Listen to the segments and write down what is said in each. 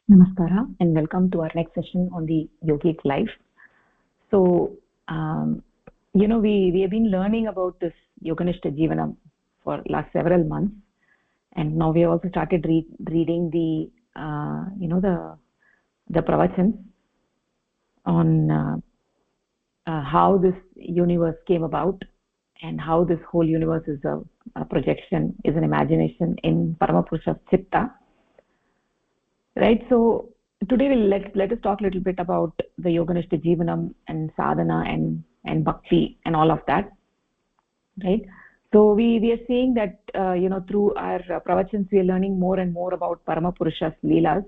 Namaskara and welcome to our next session on the Yogic life. So, um, we have been learning about this Yoganishta Jivanam for last several months, and now we have also started reading the the pravachans on how this universe came about and how this whole universe is a projection, is an imagination in Paramapurusha's Chitta. Right, so today let us talk a little bit about the Yoganishta Jivanam and sadhana and bhakti and all of that, right? So we are seeing that through our pravachans we are learning more and more about Paramapurusha's leelas,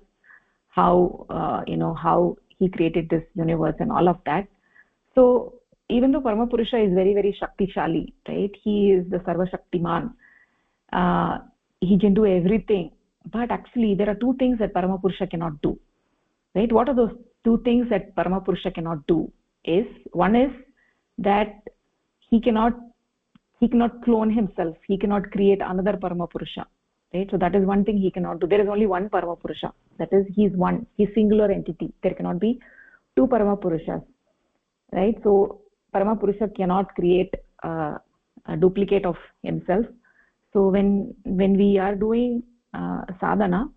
how how he created this universe and all of that. So even though Paramapurusha is very very Shaktishali, right? He is the Sarva Shaktiman. He can do everything. But actually, there are two things that Paramapurusha cannot do, right? What are those two things that Paramapurusha cannot do? One is that he cannot clone himself. He cannot create another Paramapurusha, right? So that is one thing he cannot do. There is only one Paramapurusha. That is, he is one. He is singular entity. There cannot be two Paramapurushas, right? So Paramapurusha cannot create a duplicate of himself. So when we are doing sadhana,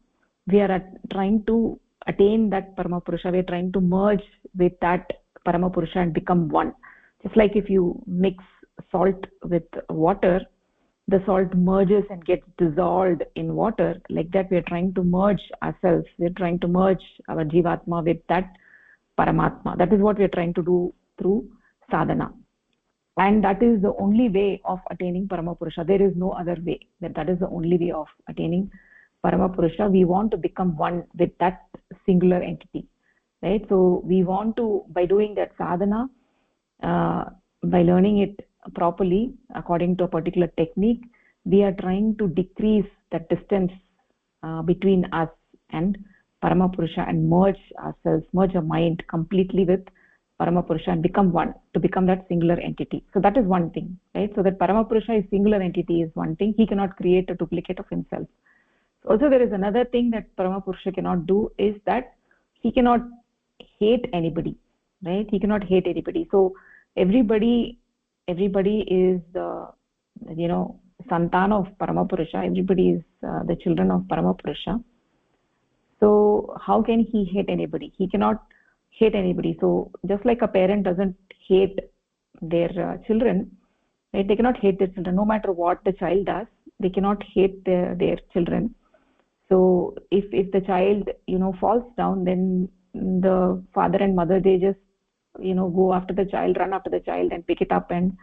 we are trying to attain that Paramapurusha. We are trying to merge with that Paramapurusha and become one. Just like if you mix salt with water, the salt merges and gets dissolved in water. Like that, we are trying to merge ourselves. We are trying to merge our Jivatma with that Paramatma. That is what we are trying to do through sadhana. And that is the only way of attaining Paramapurusha. There is no other way. That is the only way of attaining Paramapurusha. We want to become one with that singular entity, right? So we want to, by doing that sadhana, by learning it properly according to a particular technique, we are trying to decrease that distance between us and Paramapurusha and merge ourselves, merge our mind completely with Paramapurusha and become one, to become that singular entity. So that is one thing, right? So that Paramapurusha is singular entity is one thing. He cannot create a duplicate of himself. Also, there is another thing that Paramapurusha cannot do, is that he cannot hate anybody, right? He cannot hate anybody. So everybody is Santana of Paramapurusha. Everybody is the children of Paramapurusha. So how can he hate anybody? He cannot hate anybody. So just like a parent doesn't hate their children, right? They cannot hate their children. No matter what the child does, they cannot hate their children. So if the child falls down, then the father and mother, they just go after the child, run after the child and pick it up and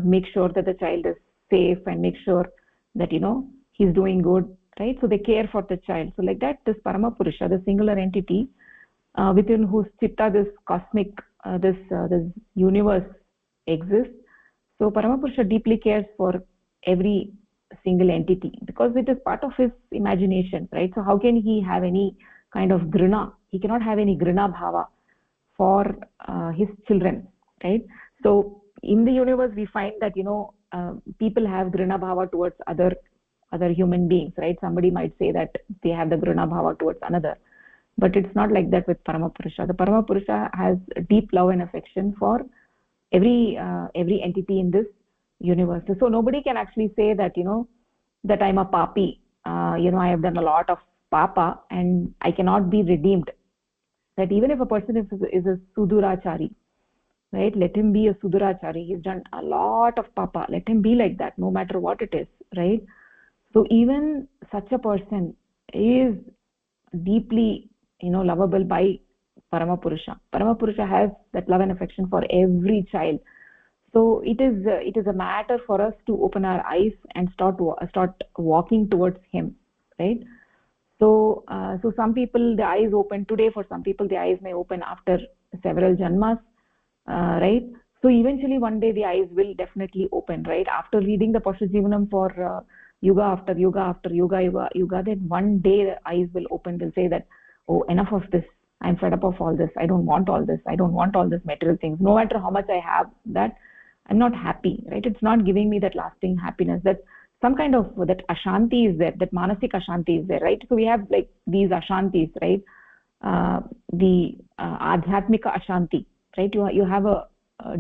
make sure that the child is safe and make sure that he's doing good, right? So they care for the child. So like that, this Paramapurusha, the singular entity within whose chitta this cosmic this universe exists. So Paramapurusha deeply cares for every single entity because it is part of his imagination, right? So how can he have any kind of grina? He cannot have any grina bhava for his children, right? So in the universe we find that people have grina bhava towards other human beings, right? Somebody might say that they have the grina bhava towards another, but it's not like that with Paramapurusha. The Paramapurusha has deep love and affection for every entity in this universe. So nobody can actually say that that I'm a papi, I have done a lot of papa and I cannot be redeemed. That even if a person is a sudurachari, right, let him be a sudurachari. He's done a lot of papa, let him be like that, no matter what it is, right? So even such a person is deeply lovable by Paramapurusha. Paramapurusha has that love and affection for every child. So it is a matter for us to open our eyes and start walking towards him, right? So so some people the eyes open today, for some people the eyes may open after several janmas, right? So eventually one day the eyes will definitely open, right? After reading the Pashujivanam for yuga after yuga after yuga, then one day the eyes will open. They'll say that, oh, enough of this, I'm fed up of all this, I don't want all this, I don't want all this material things. No matter how much I have, that I'm not happy, right? It's not giving me that lasting happiness. That some kind of that ashanti is there, that manasik ashanti is there, right? So we have like these ashantis, right? The adhyatmika ashanti, right? You have a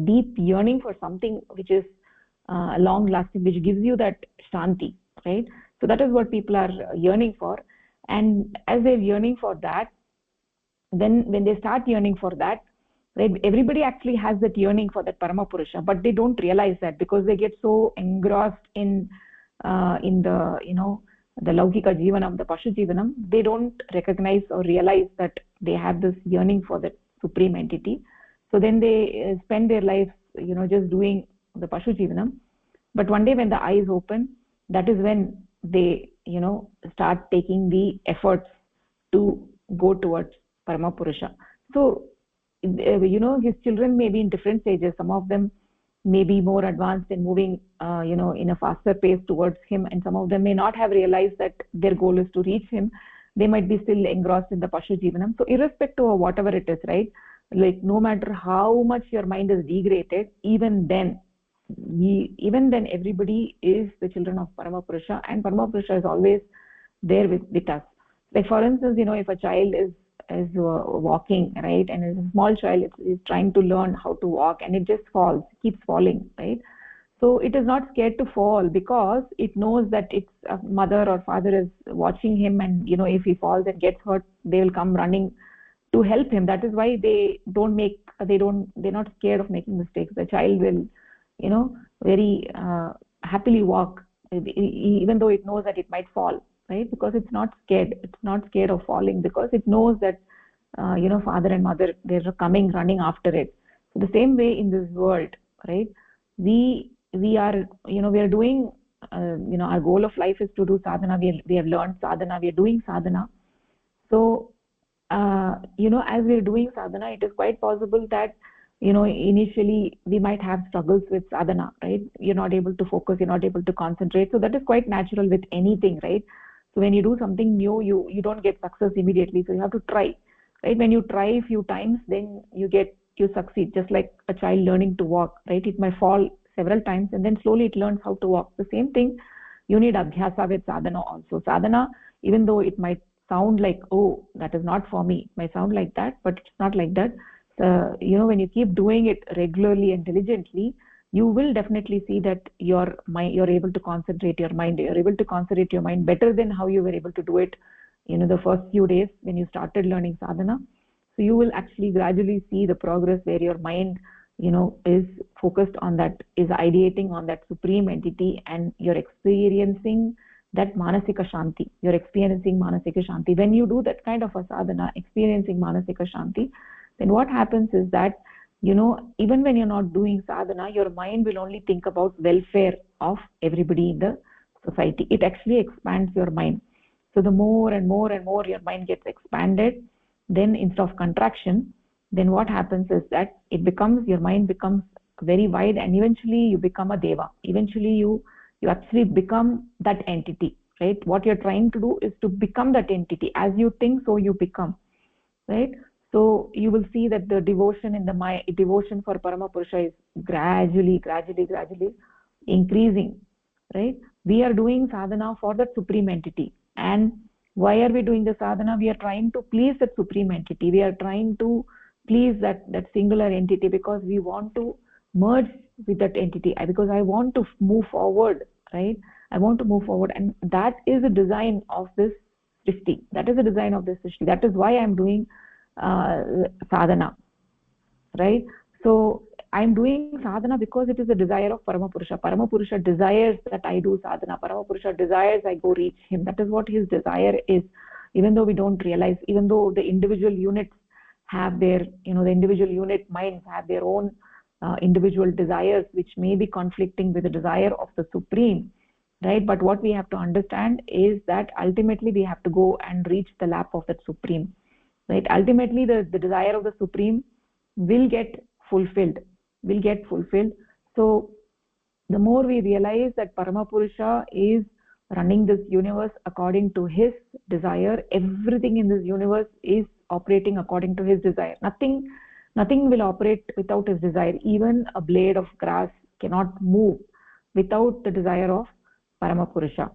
deep yearning for something which is long lasting, which gives you that shanti, right? So that is what people are yearning for, and as they're yearning for that, then when they start yearning for that, right, everybody actually has that yearning for that parama purusha, but they don't realize that because they get so engrossed in the, you know, the laukika jivanam, the pashu jivanam. They don't recognize or realize that they have this yearning for that supreme entity. So then they spend their life, you know, just doing the pashu jivanam. But one day when the eyes open, that is when they, you know, start taking the efforts to go towards parama purusha. So you know, his children may be in different stages. Some of them may be more advanced in moving, you know, in a faster pace towards him, and some of them may not have realized that their goal is to reach him. They might be still engrossed in the pashu jivanam. So irrespective of whatever it is, right, like no matter how much your mind is degraded, even then everybody is the children of parama purusha, and parama purusha is always there with us. Like for instance, you know, if a child is walking, right, and as a small child is trying to learn how to walk, and it just falls, keeps falling, right? So it is not scared to fall because it knows that its mother or father is watching him, and you know, if he falls and gets hurt, they will come running to help him. That is why they're not scared of making mistakes. The child will, you know, very happily walk even though it knows that it might fall, right? Because it's not scared of falling, because it knows that you know, father and mother, they're coming running after it. So the same way in this world, right, we are, you know, we are doing you know, our goal of life is to do sadhana. We have learned sadhana, we are doing sadhana. So you know, as we're doing sadhana, it is quite possible that, you know, initially we might have struggles with sadhana, right? You're not able to focus, you're not able to concentrate. So that is quite natural with anything, right? So when you do something new, you don't get success immediately, so you have to try, right? When you try a few times, then you succeed. Just like a child learning to walk, right? It might fall several times and then slowly it learns how to walk. The same thing, you need abhyasa with sadhana also. Sadhana, even though it might sound like, oh, that is not for me, it might sound like that, but it's not like that. You know, when you keep doing it regularly and diligently, you will definitely see that your mind, you're able to concentrate your mind, you're able to concentrate your mind better than how you were able to do it, you know, the first few days when you started learning sadhana. So you will actually gradually see the progress where your mind, you know, is focused on that, is ideating on that supreme entity, and you're experiencing that manasika shanti. You're experiencing manasika shanti. When you do that kind of a sadhana, experiencing manasika shanti, then what happens is that, you know, even when you're not doing sadhana, your mind will only think about welfare of everybody in the society. It actually expands your mind. So the more and more and more your mind gets expanded, then instead of contraction, then what happens is that your mind becomes very wide, and eventually you become a deva. Eventually you actually become that entity, right? What you're trying to do is to become that entity. As you think, so you become, right? So you will see that the devotion in the mind, devotion for parama purusha is gradually increasing, right? We are doing sadhana for that supreme entity. And why are we doing the sadhana? We are trying to please that supreme entity. We are trying to please that singular entity, because we want to merge with that entity, because I want to move forward, right? I want to move forward, and that is the design of this srishti. That is the design of this srishti. That is why I am doing sadhana, right? So I'm doing sadhana because it is the desire of parama purusha. Parama purusha desires that I do sadhana. Parama purusha desires I go reach him. That is what his desire is, even though we don't realize, even though the individual units have their, you know, the individual unit minds have their own individual desires, which may be conflicting with the desire of the supreme, right? But what we have to understand is that ultimately we have to go and reach the lap of that supreme, right? Ultimately the desire of the supreme will get fulfilled. So the more we realize that parama purusha is running this universe according to his desire, everything in this universe is operating according to his desire. Nothing will operate without his desire. Even a blade of grass cannot move without the desire of Paramapurusha,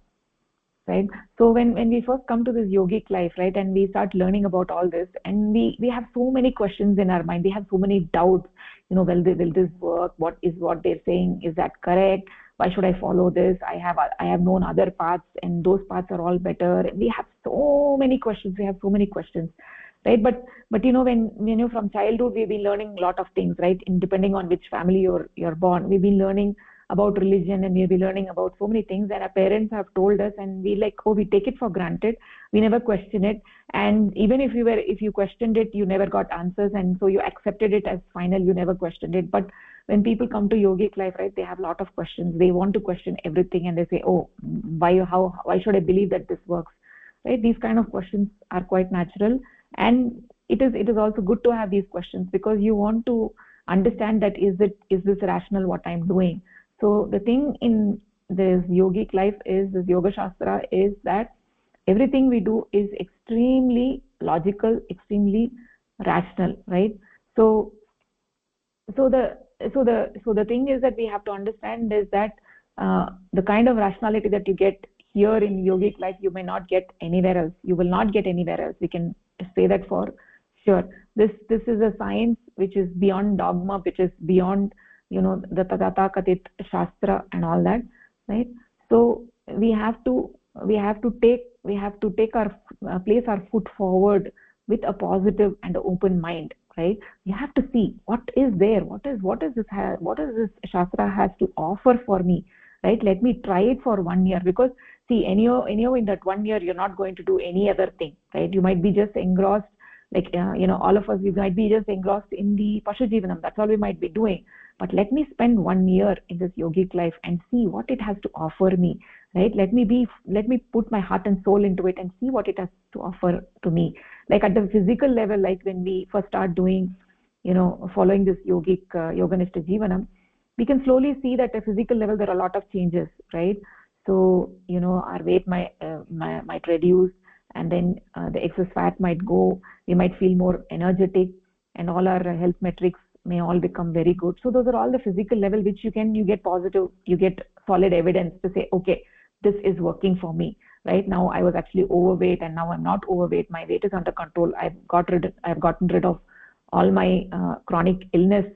right? So when we first come to this yogic life, right, and we start learning about all this, and we have so many questions in our mind, we have so many doubts, will this work, what they're saying, is that correct, why should I follow this, I have known other paths and those paths are all better. We have so many questions, right? But when you from childhood we've been learning a lot of things, right? In depending on which family you're born, we've been learning about religion, and we'll be learning about so many things, and our parents have told us, and we like, oh, we take it for granted, we never question it. And even if you questioned it, you never got answers, and so you accepted it as final, you never questioned it. But when people come to yogic life, right, they have a lot of questions, they want to question everything, and they say, oh, why should I believe that this works, right? These kind of questions are quite natural, and it is also good to have these questions, because you want to understand that is this rational what I'm doing. So the thing in this yogic life is, this yoga shastra is, that everything we do is extremely logical, extremely rational, right? So so the so the so the thing is that we have to understand is that the kind of rationality that you get here in yogic life, you may not get anywhere else, you will not get anywhere else, we can say that for sure. This is a science which is beyond dogma, which is beyond the tatata katit shastra and all that, right? So we have to take our place our foot forward with a positive and open mind, right? You have to see what is there, what is this shastra has to offer for me, right? Let me try it for 1 year, because see, anyhow in that 1 year you're not going to do any other thing, right? You might be just engrossed, like all of us, we might be just engrossed in the pashu jivanam, that's all we might be doing. But let me spend 1 year in this yogic life and see what it has to offer me, right? Let me put my heart and soul into it and see what it has to offer to me. Like at the physical level, like when we first start doing, following this yogic yoganishta jivanam, we can slowly see that at a physical level there are a lot of changes, right? So our weight might reduce, and then the excess fat might go, we might feel more energetic, and all our health metrics may all become very good. So those are all the physical level which you get positive, you get solid evidence to say, okay, this is working for me. Right now I was actually overweight, and now I'm not overweight, my weight is under control, I've gotten rid of all my chronic illness,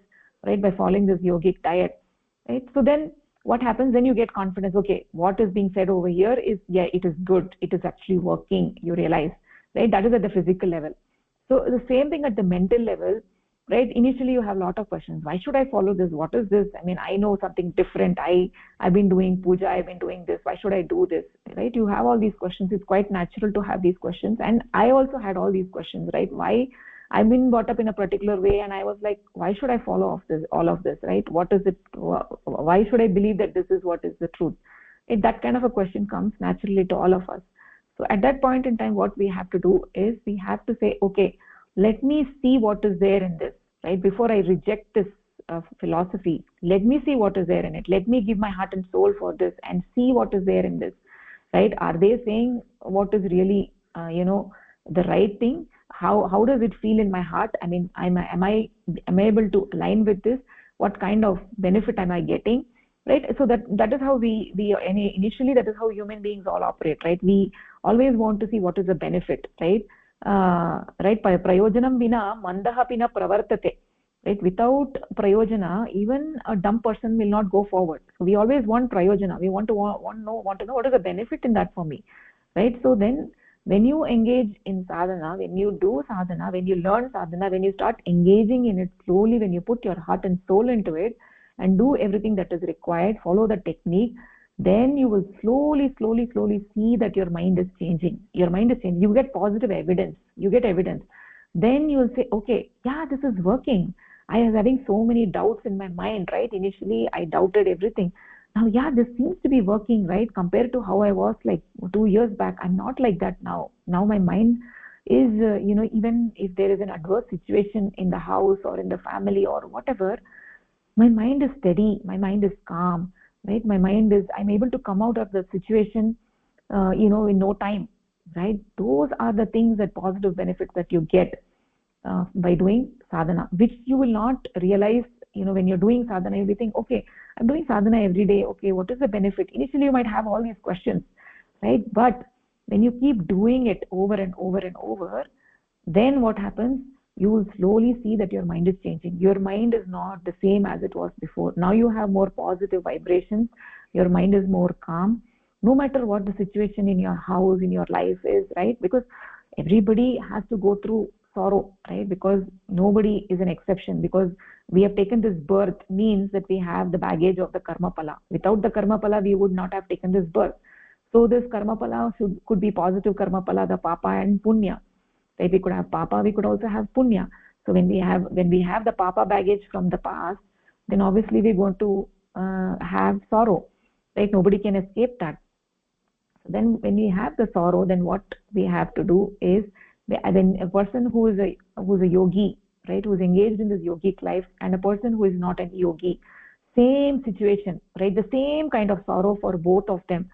right, by following this yogic diet, right? So then what happens, then you get confidence, okay, what is being said over here is, yeah, it is good, it is actually working, you realize, right? That is at the physical level. So the same thing at the mental level, right? Initially you have a lot of questions, why should I follow this, what is this, I mean, I know something different, I've been doing puja, I've been doing this, why should I do this, right? You have all these questions, it's quite natural to have these questions, and I also had all these questions, right? Why I've been brought up in a particular way, and I was like, why should I follow all of this, right? What is it, why should I believe that this is what is the truth? That kind of a question comes naturally to all of us. So at that point in time, what we have to do is we have to say, okay, let me see what is there in this, right? Before I reject this philosophy, let me see what is there in it, let me give my heart and soul for this and see what is there in this, right? Are they saying what is really the right thing? How does it feel in my heart? I mean, am I able to align with this? What kind of benefit am I getting, right? So that is how we initially, that is how human beings all operate, right? We always want to see what is the benefit, right? Right, prayojanam vina mandaha pina pravartate, right? Without prayojana, even a dumb person will not go forward. So we always want prayojana, we want to know what is the benefit in that for me, right? So then when you engage in sadhana, when you do sadhana, when you learn sadhana, when you start engaging in it slowly, when you put your heart and soul into it and do everything that is required, follow the technique, then you will slowly see that your mind is changing. You get positive evidence, then you will say, okay, yeah, this is working. I was having so many doubts in my mind, right? Initially I doubted everything. Now, yeah, this seems to be working, right? Compared to how I was like 2 years back, I'm not like that now. Now my mind is even if there is an adverse situation in the house or in the family or whatever, my mind is steady, my mind is calm, right? I'm able to come out of the situation in no time, right? Those are the things, that positive benefits that you get by doing sadhana, which you will not realize when you're doing sadhana, you'll be thinking, okay, I'm doing sadhana every day. Okay, what is the benefit? Initially, you might have all these questions, right? But when you keep doing it over and over and over, then what happens? You will slowly see that your mind is changing. Your mind is not the same as it was before. Now you have more positive vibrations. Your mind is more calm, no matter what the situation in your house, in your life is, right? Because everybody has to go through sorrow, right? Because nobody is an exception. Because we have taken this birth means that we have the baggage of the karma pala. Without the karma pala, we would not have taken this birth. So this karma pala could be positive karma pala, the papa and punya. Right? We could have papa, we could also have punya. So when we have the papa baggage from the past, then obviously we're going to have sorrow, right? Nobody can escape that. So then when we have the sorrow, then what we have to do is, then a person who is a yogi, right, who is engaged in this yogic life, and a person who is not a yogi, same situation, right, the same kind of sorrow for both of them,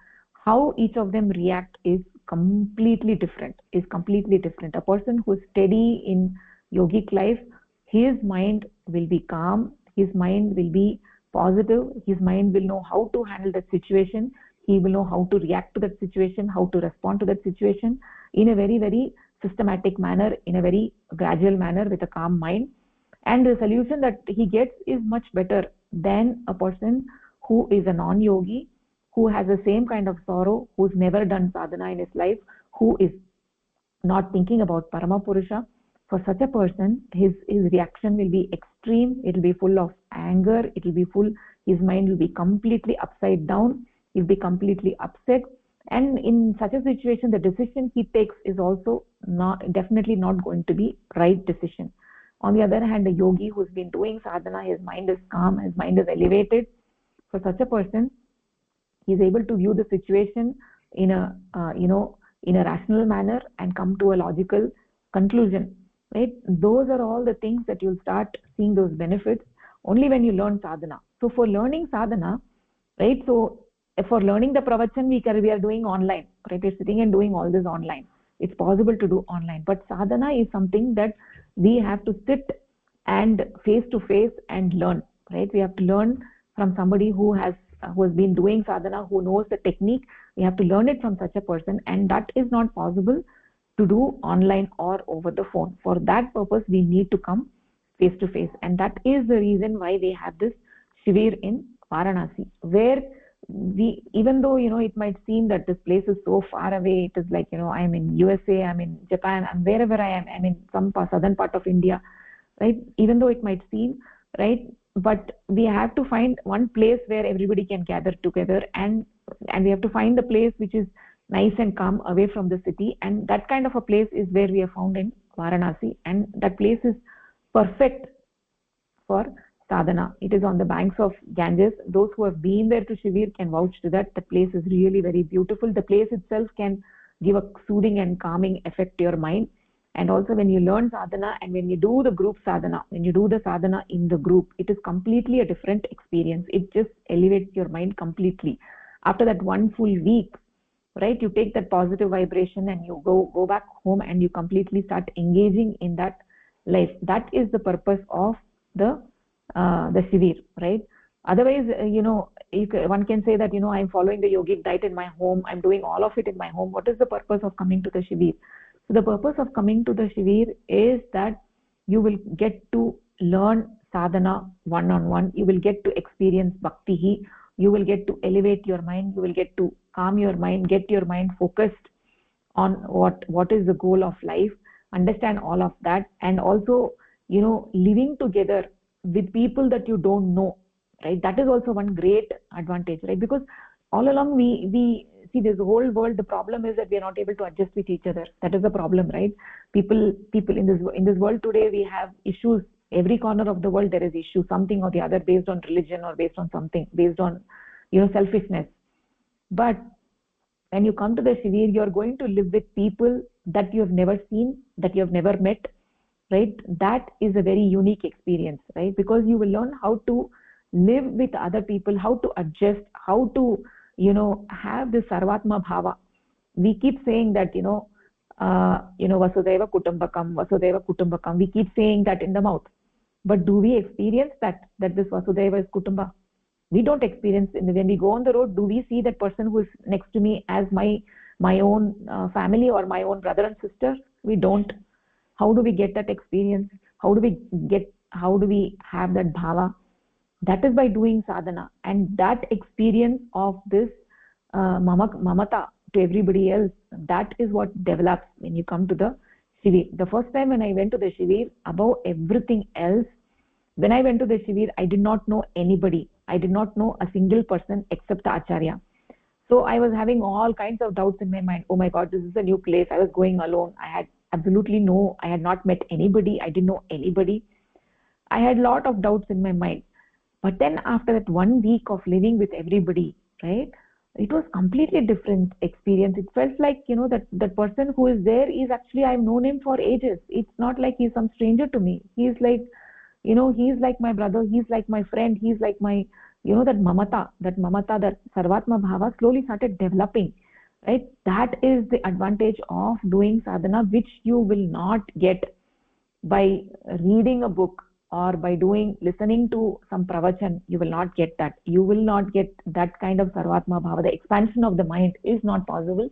how each of them react is completely different. A person who is steady in yogic life, his mind will be calm, his mind will be positive, his mind will know how to handle that situation, he will know how to react to that situation, how to respond to that situation in a very, very systematic manner, in a very gradual manner, with a calm mind. And the solution that he gets is much better than a person who is a non-yogi, who has the same kind of sorrow, who's never done sadhana in his life, who is not thinking about Parama Purusha. For such a person, his reaction will be extreme. It will be full of anger. It will be full. His mind will be completely upside down. He'll be completely upset. And in such a situation, the decision he takes is also definitely not going to be right decision. On the other hand, a yogi who's been doing sadhana, his mind is calm, his mind is elevated. For such a person, he is able to view the situation in a in a rational manner and come to a logical conclusion, right? Those are all the things that you'll start seeing those benefits only when you learn sadhana. So for learning sadhana, right, so for learning the pravachan, we are doing online, right? We're sitting and doing all this online. It's possible to do online, but sadhana is something that we have to sit and face to face and learn, right? We have to learn from somebody who has been doing sadhana, who knows the technique. We have to learn it from such a person, and that is not possible to do online or over the phone. For that purpose, we need to come face to face, and that is the reason why they have this shivir in Varanasi, where we, even though it might seem that this place is so far away, it is like I'm in USA, I'm in Japan, and wherever I am, I'm in some southern part of India, right? Even though it might seem, right, but we have to find one place where everybody can gather together, and we have to find the place which is nice and calm away from the city, and that kind of a place is where we have found in Varanasi, and that place is perfect for sadhana. It is on the banks of Ganges. Those who have been there to Shivir can vouch to that. The place is really very beautiful. The place itself can give a soothing and calming effect to your mind. And also when you learn sadhana and when you do the group sadhana, when you do the sadhana in the group, it is completely a different experience. It just elevates your mind completely. After that one full week, right, you take that positive vibration and you go back home and you completely start engaging in that life. That is the purpose of the shivir, right? Otherwise, one can say that I'm following the yogic diet in my home, I'm doing all of it in my home. What is the purpose of coming to the shivir? So the purpose of coming to the shivir is that you will get to learn sadhana one-on-one. You will get to experience bhakti. You will get to elevate your mind. You will get to calm your mind, get your mind focused on what is the goal of life, understand all of that, and also living together with people that you don't know, right? That is also one great advantage, right? Because all along we see this whole world, the problem is that we are not able to adjust with each other. That is the problem, right? People in this world today, we have issues. Every corner of the world there is issue, something or the other, based on religion or based on something, based on selfishness. But when you come to the shivir, you are going to live with people that you have never seen, that you have never met, right? That is a very unique experience, right? Because you will learn how to live with other people, how to adjust, how to have this sarvatma bhava. We keep saying that vasudhaiva kutumbakam, we keep saying that in the mouth, But do we experience that this Vasudhaiva is Kutumba? We don't experience it. When we go on the road, do we see that person who is next to me as my own family or my own brother and sister? We don't. How do we get that experience? How do we have that bhava? That is by doing sadhana, and that experience of this mamata to everybody else, that is what develops when you come to the Shivir. The first time when I went to the Shivir, above everything else, when I went to the Shivir, I did not know anybody. I did not know a single person except the Acharya. So I was having all kinds of doubts in my mind. Oh my God, this is a new place. I was going alone. I had I had not met anybody. I didn't know anybody. I had a lot of doubts in my mind. But then after that 1 week of living with everybody, right, it was completely different experience. It felt like, that person who is there is actually, I've known him for ages. It's not like he's some stranger to me. He's like, he's like my brother. He's like my friend. He's like my, that mamata, that sarvatma bhava slowly started developing, right? That is the advantage of doing sadhana, which you will not get by reading a book or by listening to some pravachan. You will not get that. You will not get that kind of sarvatma bhava. The expansion of the mind is not possible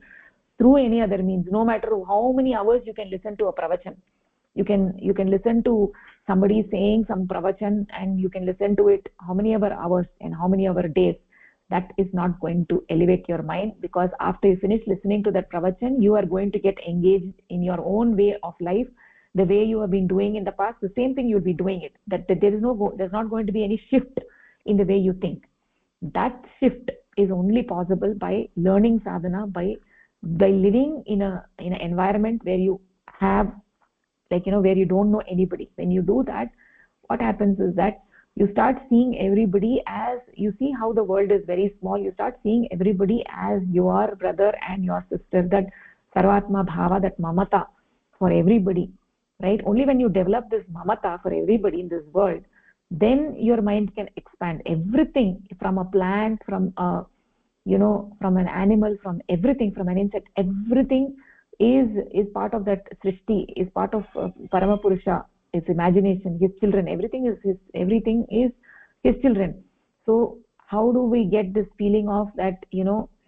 through any other means. No matter how many hours you can listen to a pravachan, you can listen to somebody saying some pravachan, and you can listen to it how many ever hours and how many ever days. That is not going to elevate your mind, because after you finish listening to that pravachan, you are going to get engaged in your own way of life, the way you have been doing in the past. The same thing you'll be doing it. That there's not going to be any shift in the way you think. That shift is only possible by learning sadhana, by living in an environment where you have, where you don't know anybody. When you do that, what happens is that you start seeing everybody as, you see how the world is very small. You start seeing everybody as your brother and your sister. That sarvatma bhava, that mamata for everybody, right? Only when you develop this mamata for everybody in this world, then your mind can expand. Everything, from a plant, from from an animal, from everything, from an insect, everything is part of that srishti, is part of Parama Purusha, his imagination, his children. Everything is his children. So how do we get this feeling of that,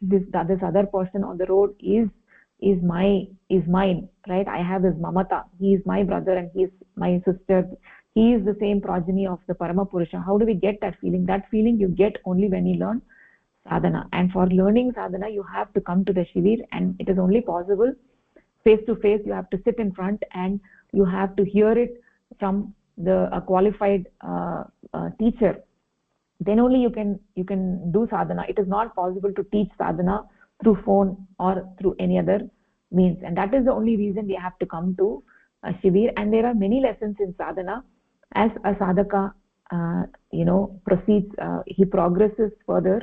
this other person on the road is mine, right? I have this mamata. He is my brother and he is my sister. He is the same progeny of the Parama Purusha. How do we get that feeling? That feeling you get only when you learn sadhana. And for learning sadhana, you have to come to the Shivir, and it is only possible face to face. You have to sit in front and you have to hear it from a qualified teacher. Then only you can do sadhana. It is not possible to teach sadhana through phone or through any other means, and that is the only reason we have to come to Shivir. And there are many lessons in sadhana. As a sadhaka proceeds, he progresses further,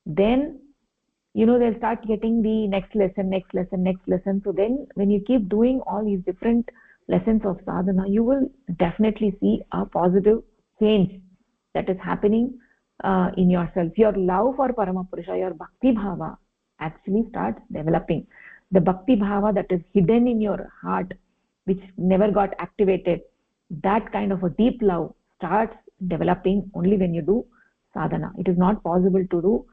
then they'll start getting the next lesson. So then when you keep doing all these different lessons of sadhana, you will definitely see a positive change that is happening in yourself. Your love for Paramapurusha, your bhakti bhava actually starts developing. The bhakti bhava that is hidden in your heart, which never got activated, that kind of a deep love starts developing only when you do sadhana. It is not possible to do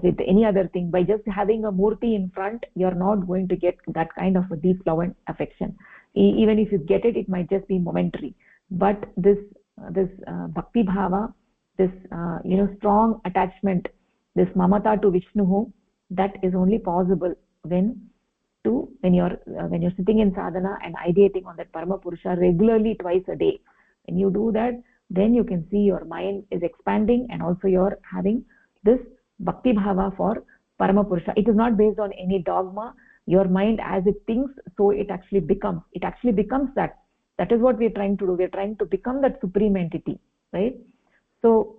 with any other thing. By just having a murti in front, you're not going to get that kind of a deep love and affection. Even if you get it, it might just be momentary. But this bhakti bhava, this strong attachment, this mamata to Vishnu, that is only possible when you're sitting in sadhana and ideating on that Parama Purusha regularly twice a day. When you do that, then you can see your mind is expanding, and also you're having this bhakti bhava for Parama Purusha. It is not based on any dogma. Your mind, as it thinks, so it actually becomes. It actually becomes that. That is what we're trying to do. We're trying to become that supreme entity, right? So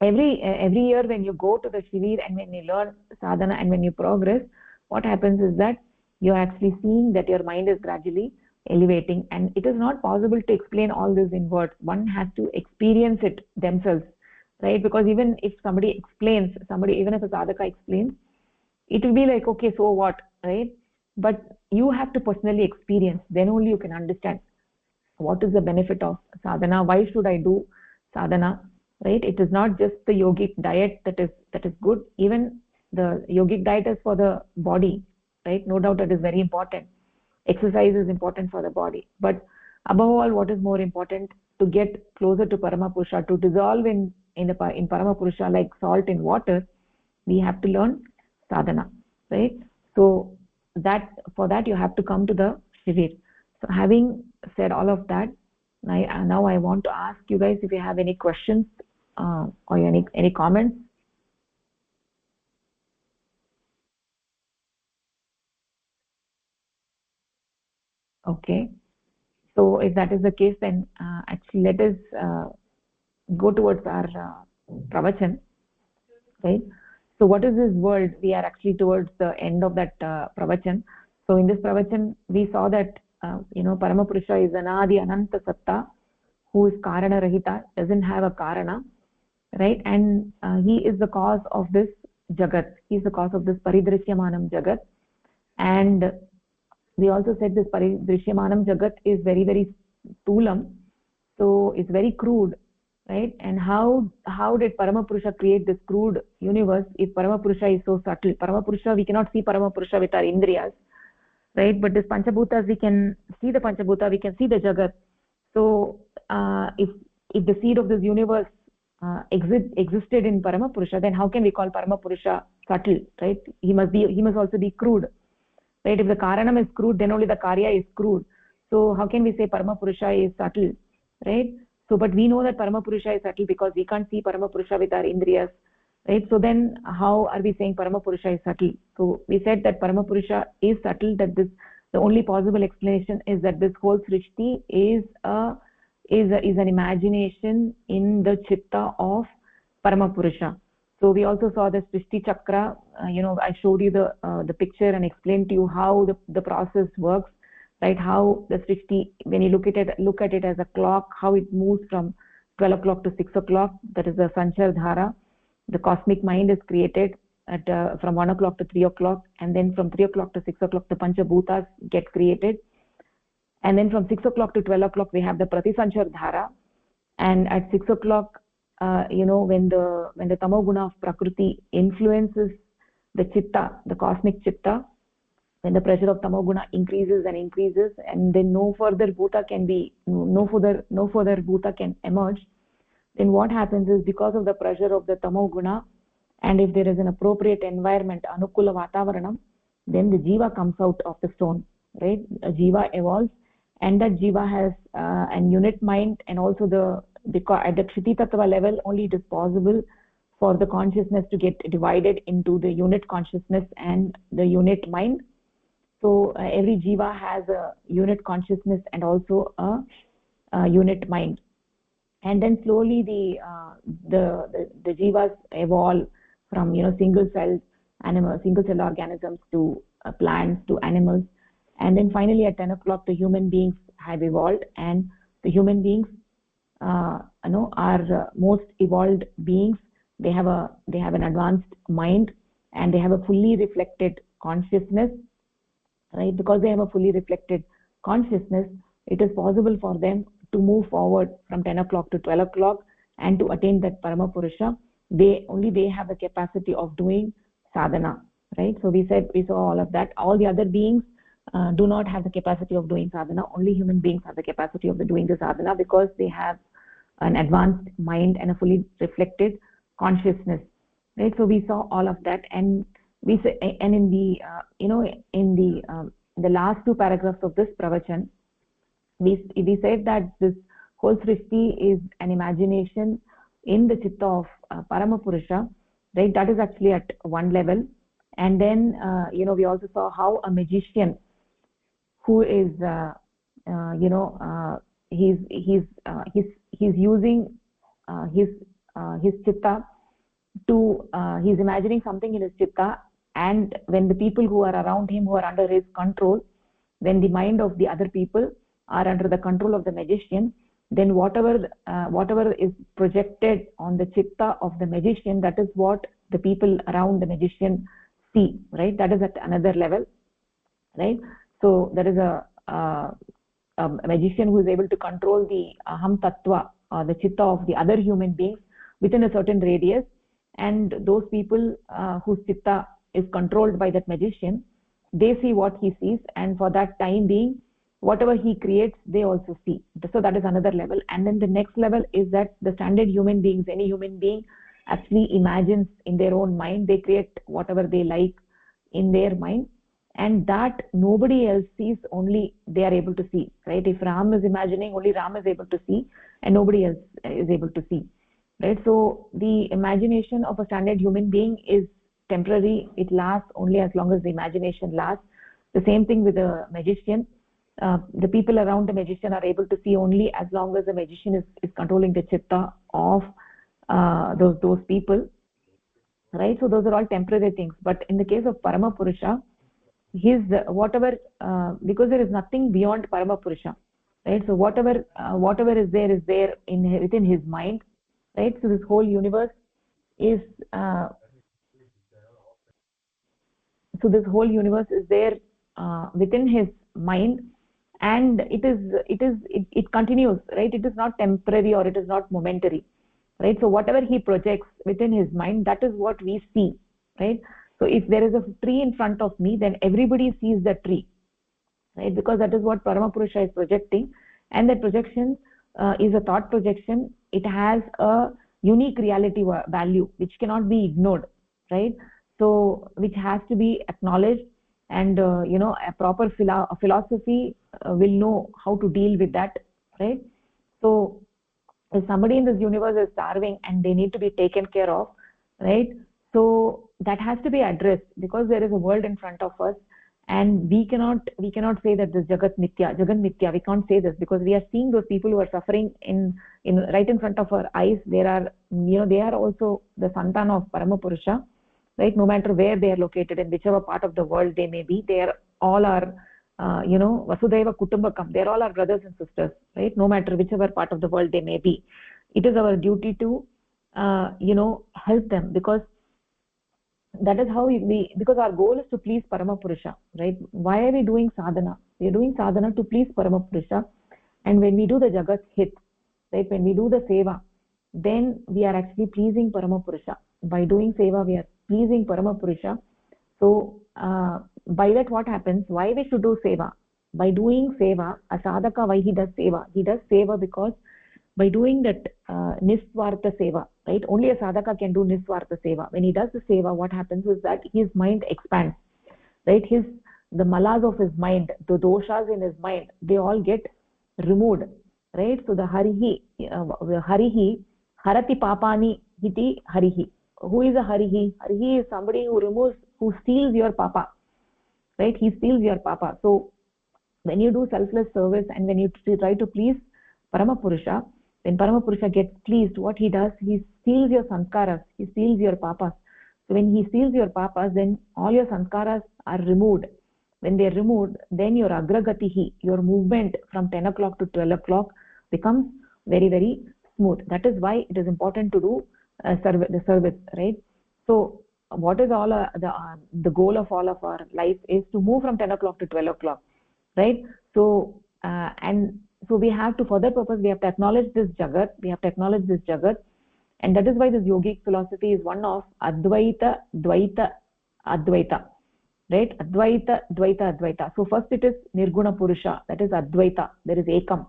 every year when you go to the Shivir and when you learn sadhana and when you progress, what happens is that you're actually seeing that your mind is gradually elevating. And it is not possible to explain all this in words. One has to experience it themselves, right? Because even if somebody explains, even if a sadhaka explains, it will be like, okay, so what, right? But you have to personally experience, then only you can understand. what is the benefit of sadhana, why should I do sadhana, right? It is not just the yogic diet that is good. Even the yogic diet is for the body, right? No doubt that is very important. Exercise is important for the body, but above all, what is more important, to get closer to Paramapurusha, to dissolve in Paramapurusha like salt in water, we have to learn sadhana, right? So that, for that you have to come to the Shivir. So having said all of that, now I want to ask you guys if you have any questions or any comments. Okay, so if that is the case, then actually let us go towards our pravachan, right? So what is this world? We are actually towards the end of that pravachan. So in this pravachan we saw that Paramapurusha is anadi ananta satta, who is karana rahita, doesn't have a karana, right? And he is the cause of this jagat, he is the cause of this paridrishyamanam jagat. And we also said this paridrishyamanam jagat is very, very stoolam, so it's very crude, right? And how did Paramapurusha create this crude universe if Paramapurusha is so subtle? Paramapurusha, we cannot see Paramapurusha with our indriyas, right? But this Panchabhutas, we can see the Panchabhuta, we can see the jagat. So if the seed of this universe existed in Paramapurusha, then how can we call Paramapurusha subtle, right? He must also be crude, right? If the karanam is crude, then only the karya is crude. So how can we say Paramapurusha is subtle, right? So but we know that Paramapurusha is subtle because we can't see Paramapurusha with our indriyas, right? So then how are we saying Paramapurusha is subtle? So we said that Paramapurusha is subtle, that the only possible explanation is that this whole Srishti is an imagination in the chitta of Paramapurusha. So we also saw the Srishti Chakra. I showed you the picture and explained to you how the process works, right? How the Srishti, when you look at it as a clock, how it moves from 12 o'clock to 6 o'clock. That is the Sanchar Dhara. The cosmic mind is created at from 1 o'clock to 3 o'clock, and then from 3 o'clock to 6 o'clock the Panchabhutas get created, and then from 6 o'clock to 12 o'clock we have the Pratisanchar Dhara. And at 6 o'clock, when the Tamoguna of Prakriti influences the chitta, the cosmic chitta, when the pressure of Tamoguna increases and increases, and then no further bhuta can emerge, then what happens is, because of the pressure of the Tamoguna, and if there is an appropriate environment, anukula vatavaranam, then the jiva comes out of the stone, right? A jiva evolves, and that jiva has an unit mind, and also at the Kshiti Tattva level only it is possible for the consciousness to get divided into the unit consciousness and the unit mind. So every jiva has a unit consciousness and also a unit mind. And then slowly the jivas evolve from single cell organisms to plants to animals, and then finally at 10 o'clock the human beings have evolved, and the human beings are most evolved beings. They have an advanced mind, and they have a fully reflected consciousness, right? Because they have a fully reflected consciousness, it is possible for them to move forward from 10 o'clock to 12 o'clock and to attain that Paramapurusha. They have the capacity of doing sadhana, right? So we saw all of that. All the other beings do not have the capacity of doing sadhana. Only human beings have the capacity of doing the sadhana, because they have an advanced mind and a fully reflected consciousness, right? So we saw all of that, and we say, and in the last two paragraphs of this pravachan, we said that this whole Srishti is an imagination in the chitta of Paramapurusha, right? That is actually at one level. And then we also saw how a magician who is he's using his chitta to he's imagining something in his chitta, and when the people who are around him, who are under his control, when the mind of the other people are under the control of the magician, then whatever is projected on the chitta of the magician, that is what the people around the magician see, right? That is at another level, right? So there is a magician who is able to control the aham tattva or the chitta of the other human beings within a certain radius, and those people whose chitta is controlled by that magician, they see what he sees, and for that time being whatever he creates they also see. So that is another level. And then the next level is that the standard human beings, any human being actually imagines in their own mind, they create whatever they like in their mind, and that nobody else sees, only they are able to see, right? If Ram is imagining, only Ram is able to see and nobody else is able to see, right? So the imagination of a standard human being is temporary. It lasts only as long as the imagination lasts. The same thing with a magician. The people around the magician are able to see only as long as the magician is controlling the chitta of those people, right? So those are all temporary things. But in the case of Parama Purusha, his whatever, because there is nothing beyond Parama Purusha, right? So whatever is there in within his mind, right? So this whole universe is there within his mind, and it continues, right? It is not temporary or it is not momentary, right? So whatever he projects within his mind, that is what we see, right? So if there is a tree in front of me, then everybody sees the tree, right? Because that is what Parama Purusha is projecting, and that projection is a thought projection. It has a unique reality value which cannot be ignored, right? So which has to be acknowledged, and a proper philosophy will know how to deal with that, right? So if somebody in this universe is starving and they need to be taken care of, right? So that has to be addressed, because there is a world in front of us, and we cannot say that this jagat mithya, we can't say this, because we are seeing those people who are suffering in right in front of our eyes. There are, they are also the santan of Parama Purusha, right? No matter where they are located, in whichever part of the world they may be, they are all our Vasudhaiva Kutumbakam, they are all our brothers and sisters, right? No matter whichever part of the world they may be, it is our duty to help them, because that is how because our goal is to please Parama Purusha, right? Why are we doing sadhana? We are doing sadhana to please Parama Purusha. And when we do the Jagat Hit, right, when we do the seva, then we are actually pleasing Parama Purusha. By doing seva, we are pleasing Parama Purusha. So by that, what happens? Why we should do seva? By doing seva, a sadhaka, why he does seva? He does seva because by doing that niswartha seva, right? Only a sadhaka can do niswartha seva. When he does the seva, what happens is that his mind expands, right? The malas of his mind, the doshas in his mind, they all get removed, right? So the harihi harati papani iti harihi. Who is a harihi? Harihi is somebody who steals your papa, right? He steals your papa. So when you do selfless service and when you try to please Parama Purusha, when Parama Purusha gets pleased, what he does, he steals your sanskaras, he steals your papas. So when he steals your papas, then all your sanskaras are removed. When they are removed, then your agragatihi, your movement from 10 o'clock to 12 o'clock becomes very, very smooth. That is why it is important to do the service, right? So what is all the goal of all of our life is to move from 10 o'clock to 12 o'clock, right? So so we have to, for that purpose, we have to acknowledge this jagat, and that is why this yogic philosophy is one of Advaita, Dvaita, Advaita, right? Advaita, Dvaita, Advaita. So first it is Nirguna Purusha, that is Advaita, there is Ekam.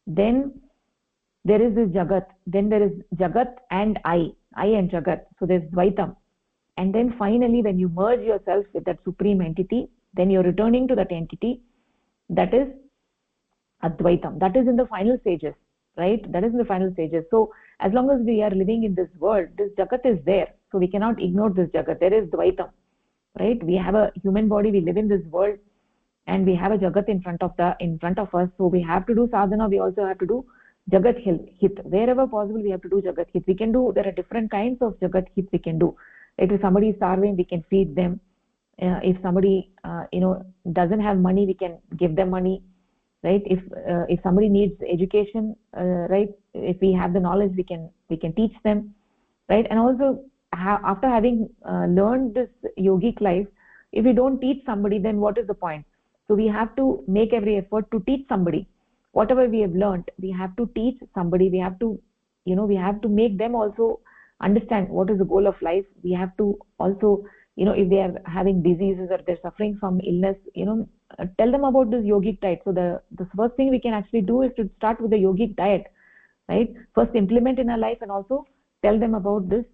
Then there is this jagat, then there is jagat and I and jagat, so there is Dvaitam. And then finally when you merge yourself with that supreme entity, then you're returning to that entity, that is Advaitam. That is in the final stages, right? That is in the final stages. So as long as we are living in this world, this jagat is there, so we cannot ignore this jagat. There is Dvaitam, right? We have a human body, we live in this world, and we have a jagat in front of us. So we have to do sadhana, we also have to do jagat hit. Wherever possible, we have to do jagat hit. There are different kinds of jagat hit we can do. If somebody is starving, we can feed them. If somebody doesn't have money, we can give them money, right? If somebody needs education, right, if we have the knowledge, we can teach them, right? And also after having learned this yogic life, if we don't teach somebody, then what is the point? So we have to make every effort to teach somebody whatever we have learned. We have to teach somebody. We have to, we have to make them also understand what is the goal of life. We have to also, if they are having diseases or they're suffering from illness, tell them about this yogic diet. So the first thing we can actually do is to start with the yogic diet, right? First implement in our life and also tell them about this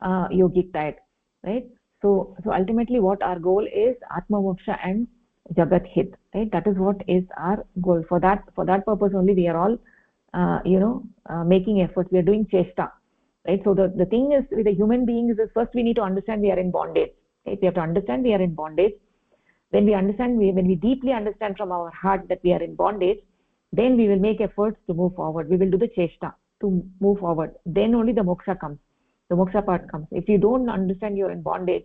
yogic diet, right? So ultimately what our goal is, Atma Moksha and Jagat Hit, right? That is what is our goal. For that purpose only we are all, making efforts. We are doing chesta, right? So the thing is with the human beings is first we need to understand we are in bondage, right? We have to understand we are in bondage. When we deeply understand from our heart that we are in bondage, then we will make efforts to move forward. We will do the chesta to move forward. Then only the moksha comes. The moksha part comes. If you don't understand you're in bondage,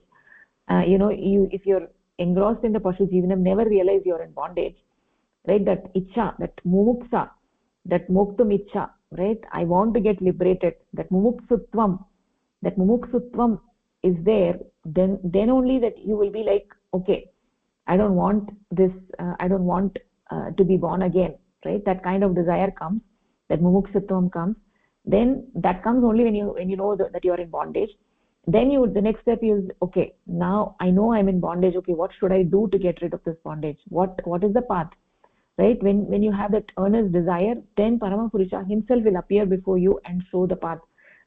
if you're engrossed in the Pashu Jivanam, never realize you're in bondage, right? That ichcha, that mumuksa, that moktum ichcha, right? I want to get liberated. That mumuksutvam is there. Then only that you will be like, okay, I don't want this. I don't want to be born again, right? That kind of desire comes. That mumuksutvam comes. Then that comes only when you know that you are in bondage. Then the next step is, okay, now I know I'm in bondage. Okay, what should I do to get rid of this bondage? What is the path, right? When you have that earnest desire, then Parama Purusha himself will appear before you and show the path,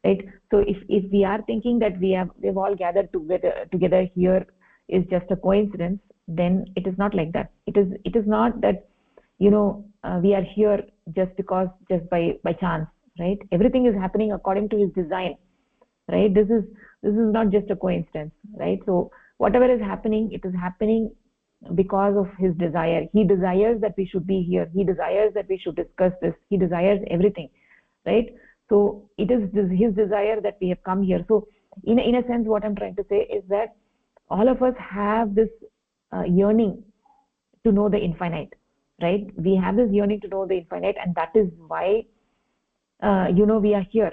right? So if we are thinking that we've all gathered together here is just a coincidence, then it is not like that. It is not that we are here just by chance, right? Everything is happening according to his design, right? This is not just a coincidence, right? So whatever is happening, it is happening because of his desire. He desires that we should be here. He desires that we should discuss this. He desires everything, right? So it is his desire that we have come here. So in a sense, what I'm trying to say is that all of us have this yearning to know the infinite, right? We have this yearning to know the infinite, and that is why we are here,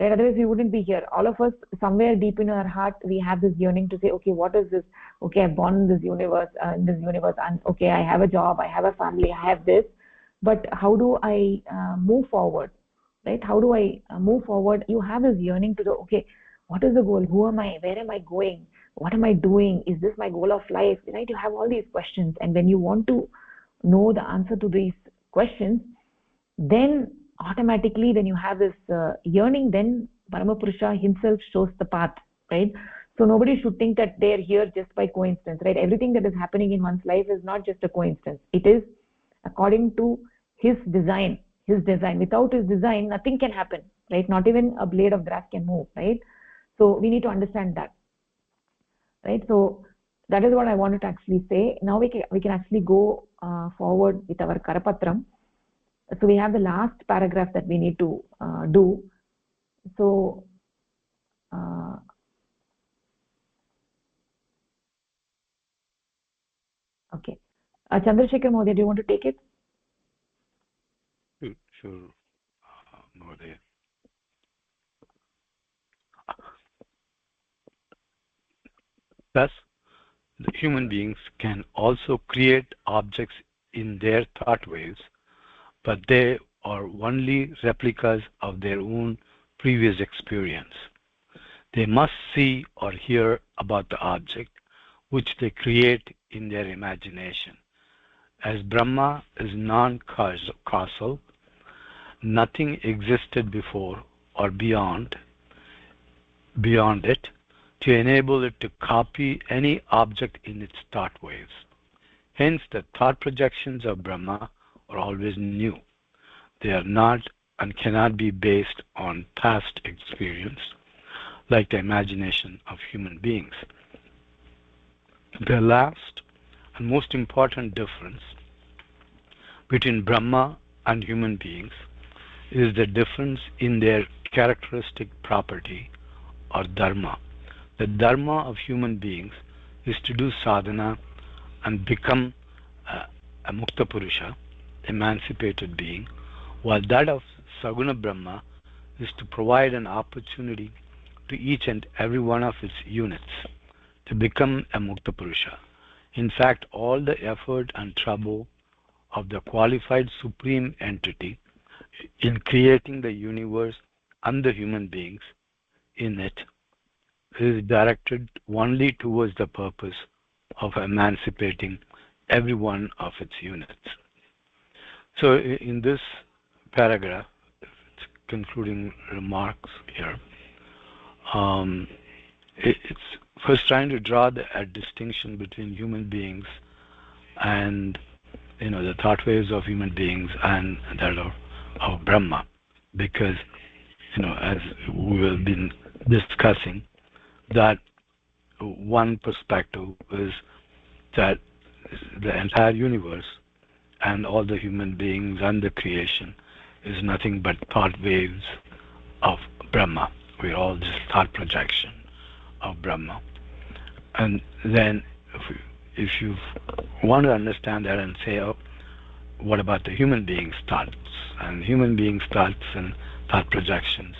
right? Otherwise we wouldn't be here. All of us, somewhere deep in our heart, we have this yearning to say, okay, what is this? Okay, I'm born in this universe, and okay, I have a job, I have a family, I have this, but how do I move forward, right? How do I move forward? You have this yearning to know, okay, what is the goal? Who am I? Where am I going? What am I doing? Is this my goal of life, right? You have all these questions, and when you want to know the answer to these questions, then automatically when you have this yearning, then Paramapurusha himself shows the path, right? So nobody should think that they're here just by coincidence, right? Everything that is happening in one's life is not just a coincidence. It is according to his design. Without his design, nothing can happen, right? Not even a blade of grass can move, right? So we need to understand that, right? So that is what I wanted to actually say. Now we can actually go forward with our Karapatram. So we have the last paragraph that we need to do. So okay, Chandrasekhar Mohdaya, do you want to take it? Sure. Mohdaya. Thus, the human beings can also create objects in their thought waves, but they are only replicas of their own previous experience. They must see or hear about the object which they create in their imagination. As Brahma is non-causal, nothing existed before or beyond it to enable it to copy any object in its thought waves. Hence, the thought projections of Brahma are always new. They are not and cannot be based on past experience, like the imagination of human beings. The last and most important difference between Brahma and human beings is the difference in their characteristic property or dharma. The dharma of human beings is to do sadhana and become a mukta purusha, emancipated being, while that of Saguna Brahma is to provide an opportunity to each and every one of its units to become a mukta purusha. In fact, all the effort and trouble of the qualified supreme entity in creating the universe and the human beings in it is directed only towards the purpose of emancipating every one of its units. So in this paragraph, concluding remarks here, it's first trying to draw a distinction between human beings and the thought waves of human beings and that of Brahma, because as we have been discussing, that one perspective is that the entire universe and all the human beings and the creation is nothing but thought waves of Brahma. We're all just thought projection of Brahma. And then if you want to understand that and say, oh, what about the human beings' thoughts and human beings' thoughts and thought projections?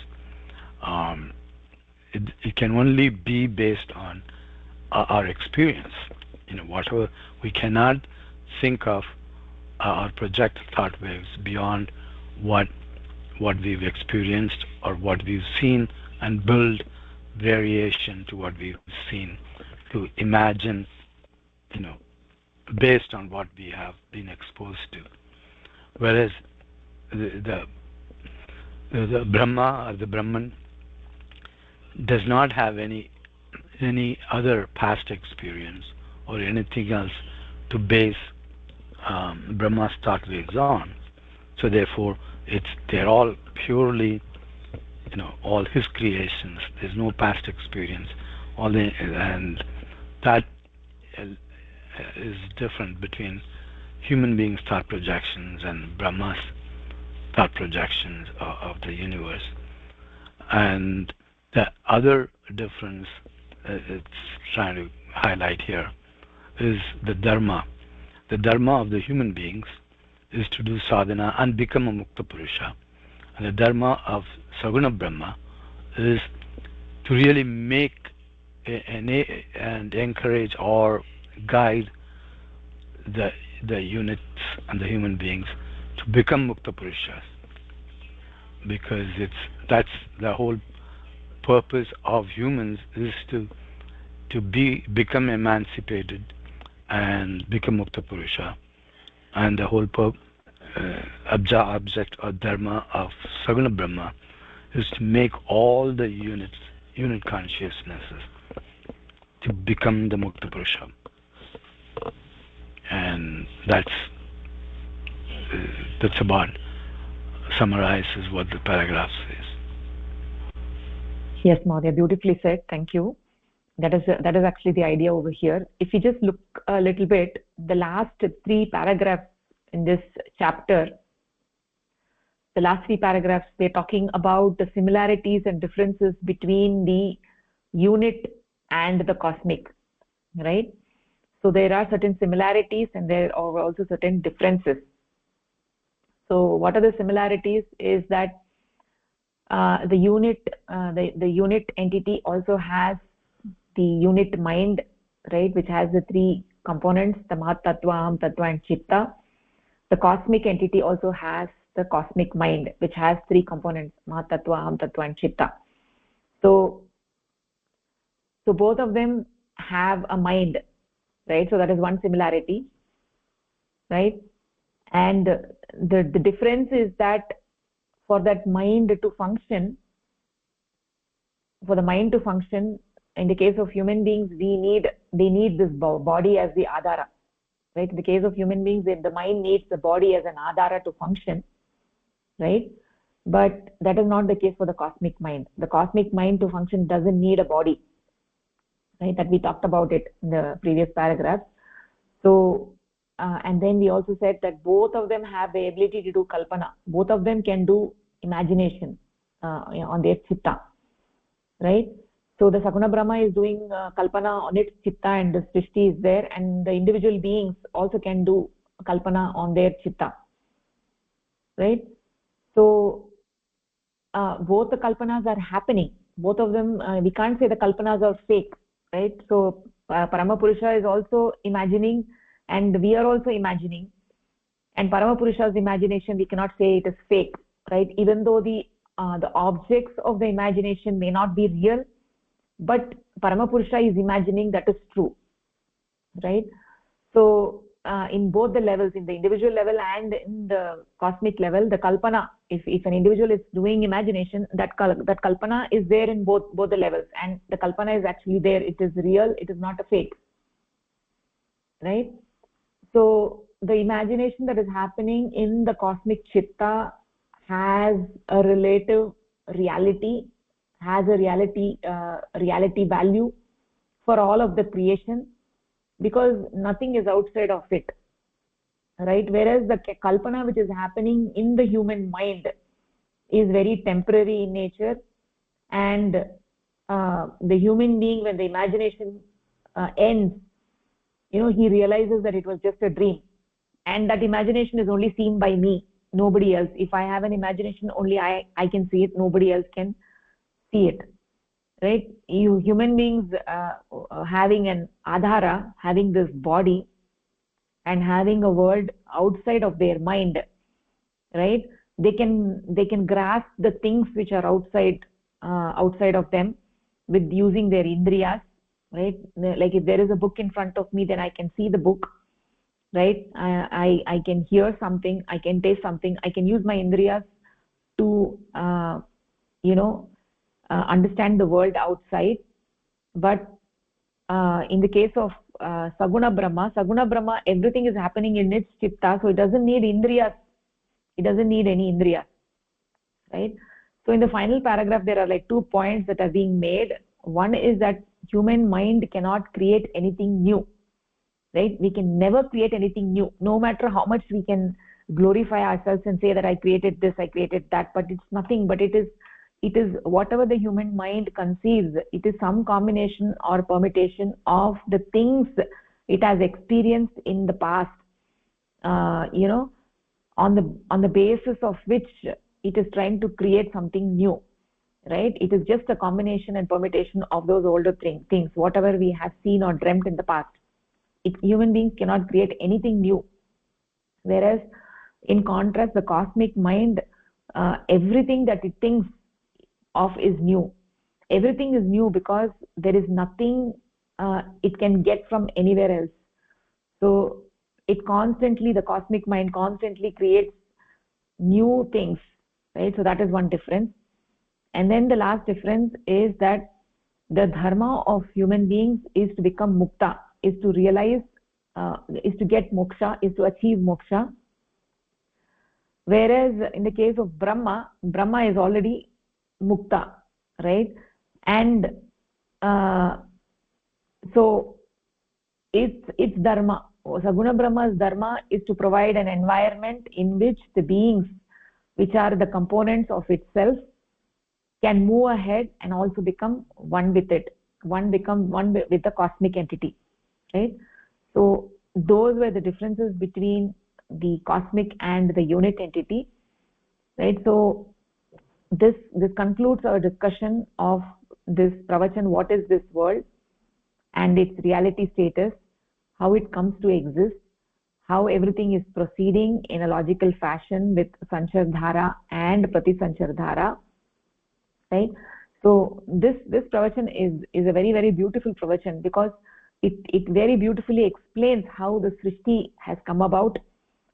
It can only be based on our experience. Whatever, we cannot think of or project thought waves beyond what we've experienced or what we've seen, and build variation to what we've seen, to imagine, based on what we have been exposed to. Whereas the Brahma or the Brahman does not have any other past experience or anything else to base Brahma's thought waves on. So therefore, they're all purely, all his creations. There's no past experience. And that is different between human beings' thought projections and Brahma's thought projections of the universe. And the other difference it's trying to highlight here is the dharma. The dharma of the human beings is to do sadhana and become a mukta purusha. And the dharma of Saguna Brahma is to really make and encourage or guide the units and the human beings to become mukta purushas, because that's the whole purpose of humans, is to become emancipated and become mukta purusha. And the whole object or dharma of Saguna Brahma is to make all the unit consciousnesses to become the mukta purusha. And that's about summarizes what the paragraph says. Yes, Mahodaya, beautifully said. Thank you. That is actually the idea over here. If you just look a little bit, the last three paragraphs in this chapter, they're talking about the similarities and differences between the unit and the cosmic, right? So there are certain similarities and there are also certain differences. So what are the similarities is that the unit entity also has the unit mind, right, which has the three components, the Mahat Tattva, Aham Tattva and Chitta. The cosmic entity also has the cosmic mind, which has three components, Mahat Tattva, Aham Tattva and Chitta. So both of them have a mind, right? So that is one similarity, right? And the difference is that for that mind to function, in the case of human beings, they need this body as the adhara, right? In the case of human beings, the mind needs the body as an adhara to function, right? But that is not the case for the cosmic mind. The cosmic mind to function doesn't need a body, right? That we talked about it in the previous paragraph. So and then we also said that both of them have the ability to do kalpana. Both of them can do imagination on their chitta, right? So the Saguna Brahma is doing kalpana on its chitta and the srishti is there, and the individual beings also can do kalpana on their chitta, right? So both the kalpanas are happening. Both of them, we can't say the kalpanas are fake, right? So Paramapurusha is also imagining, and we are also imagining. And Paramapurusha's imagination, we cannot say it is fake, right? Even though the objects of the imagination may not be real, but Paramapurusha is imagining that is true, right? So in both the levels, in the individual level and in the cosmic level, the kalpana, if an individual is doing imagination, that kalpana is there in both the levels, and the kalpana is actually there. It is real. It is not a fake, right? So the imagination that is happening in the cosmic chitta has a relative reality, has a reality value for all of the creation, because nothing is outside of it, right? Whereas the kalpana which is happening in the human mind is very temporary in nature, and the human being, when the imagination ends, he realizes that it was just a dream, and that imagination is only seen by me, nobody else. If I have an imagination, only I can see it, nobody else can see it, right? You human beings having an adhara, having this body and having a world outside of their mind, right? They can grasp the things which are outside of them with using their indriyas, right? Like if there is a book in front of me, then I can see the book, right? I can hear something, I can taste something, I can use my indriyas to understand the world outside. But in the case of saguna brahma, everything is happening in its chitta, so it doesn't need indriyas, it doesn't need any indriyas, right? So in the final paragraph there are like 2 points that are being made. One is that human mind cannot create anything new, right? We can never create anything new, no matter how much we can glorify ourselves and say that I created this, I created that, but it's nothing. But it is whatever the human mind conceives, it is some combination or permutation of the things it has experienced in the past, on the basis of which it is trying to create something new, right? It is just a combination and permutation of those older things, whatever we have seen or dreamt in the past. Human beings cannot create anything new. Whereas in contrast, the cosmic mind, everything that it thinks of is new. Everything is new because there is nothing it can get from anywhere else. So the cosmic mind constantly creates new things, right? So that is one difference. And then the last difference is that the dharma of human beings is to become mukta, is to realize, is to get moksha, is to achieve moksha. Whereas in the case of Brahma is already mukta, right? And so it's dharma. Saguna Brahma's dharma is to provide an environment in which the beings, which are the components of itself, can move ahead and also become one with it, become one with the cosmic entity, right? So those were the differences between the cosmic and the unit entity, right? So this concludes our discussion of this pravachan, what is this world and its reality status, how it comes to exist, how everything is proceeding in a logical fashion with sanchar dhara and pratisanchar dhara, right? So this pravachan is a very, very beautiful pravachan, because it very beautifully explains how the srishti has come about,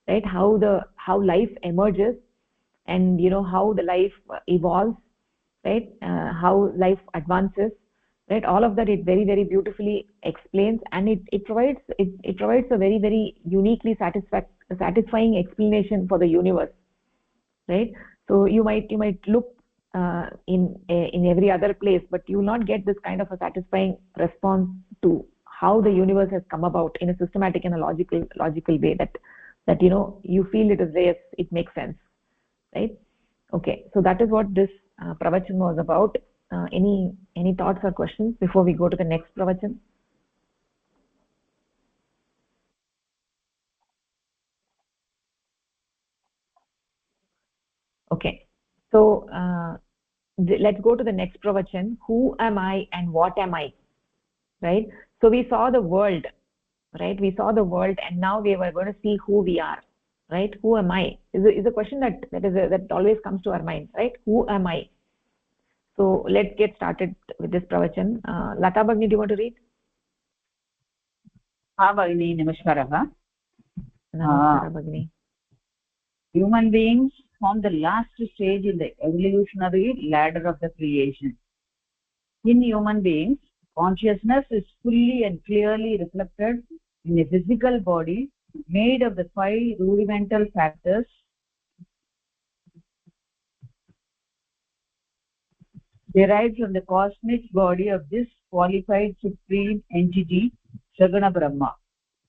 right? How life emerges, and how the life evolves, right? How life advances, right? All of that it very, very beautifully explains, and it provides a very, very uniquely satisfying explanation for the universe, right? So you might look in every other place, but you will not get this kind of a satisfying response to how the universe has come about in a systematic and a logical way, that you feel it is there, it makes sense, right? Okay, so that is what this pravachan was about. Any thoughts or questions before we go to the next pravachan? Okay, so let's go to the next pravachan. Who am I and what am I, right? So we saw the world, right? We saw the world, and now we were going to see who we are, right? Who am I is a question that always comes to our mind, right? Who am I? So let's get started with this pravachan. Lata Bhagini, do you want to read? Bhagini, Namaskaraha. Namaskara Bhagini. Human beings form the last stage in the evolutionary ladder of the creation. In human beings, consciousness is fully and clearly reflected in a physical body made of the 5 rudimental factors derived from the cosmic body of this qualified supreme entity, Saguna Brahma.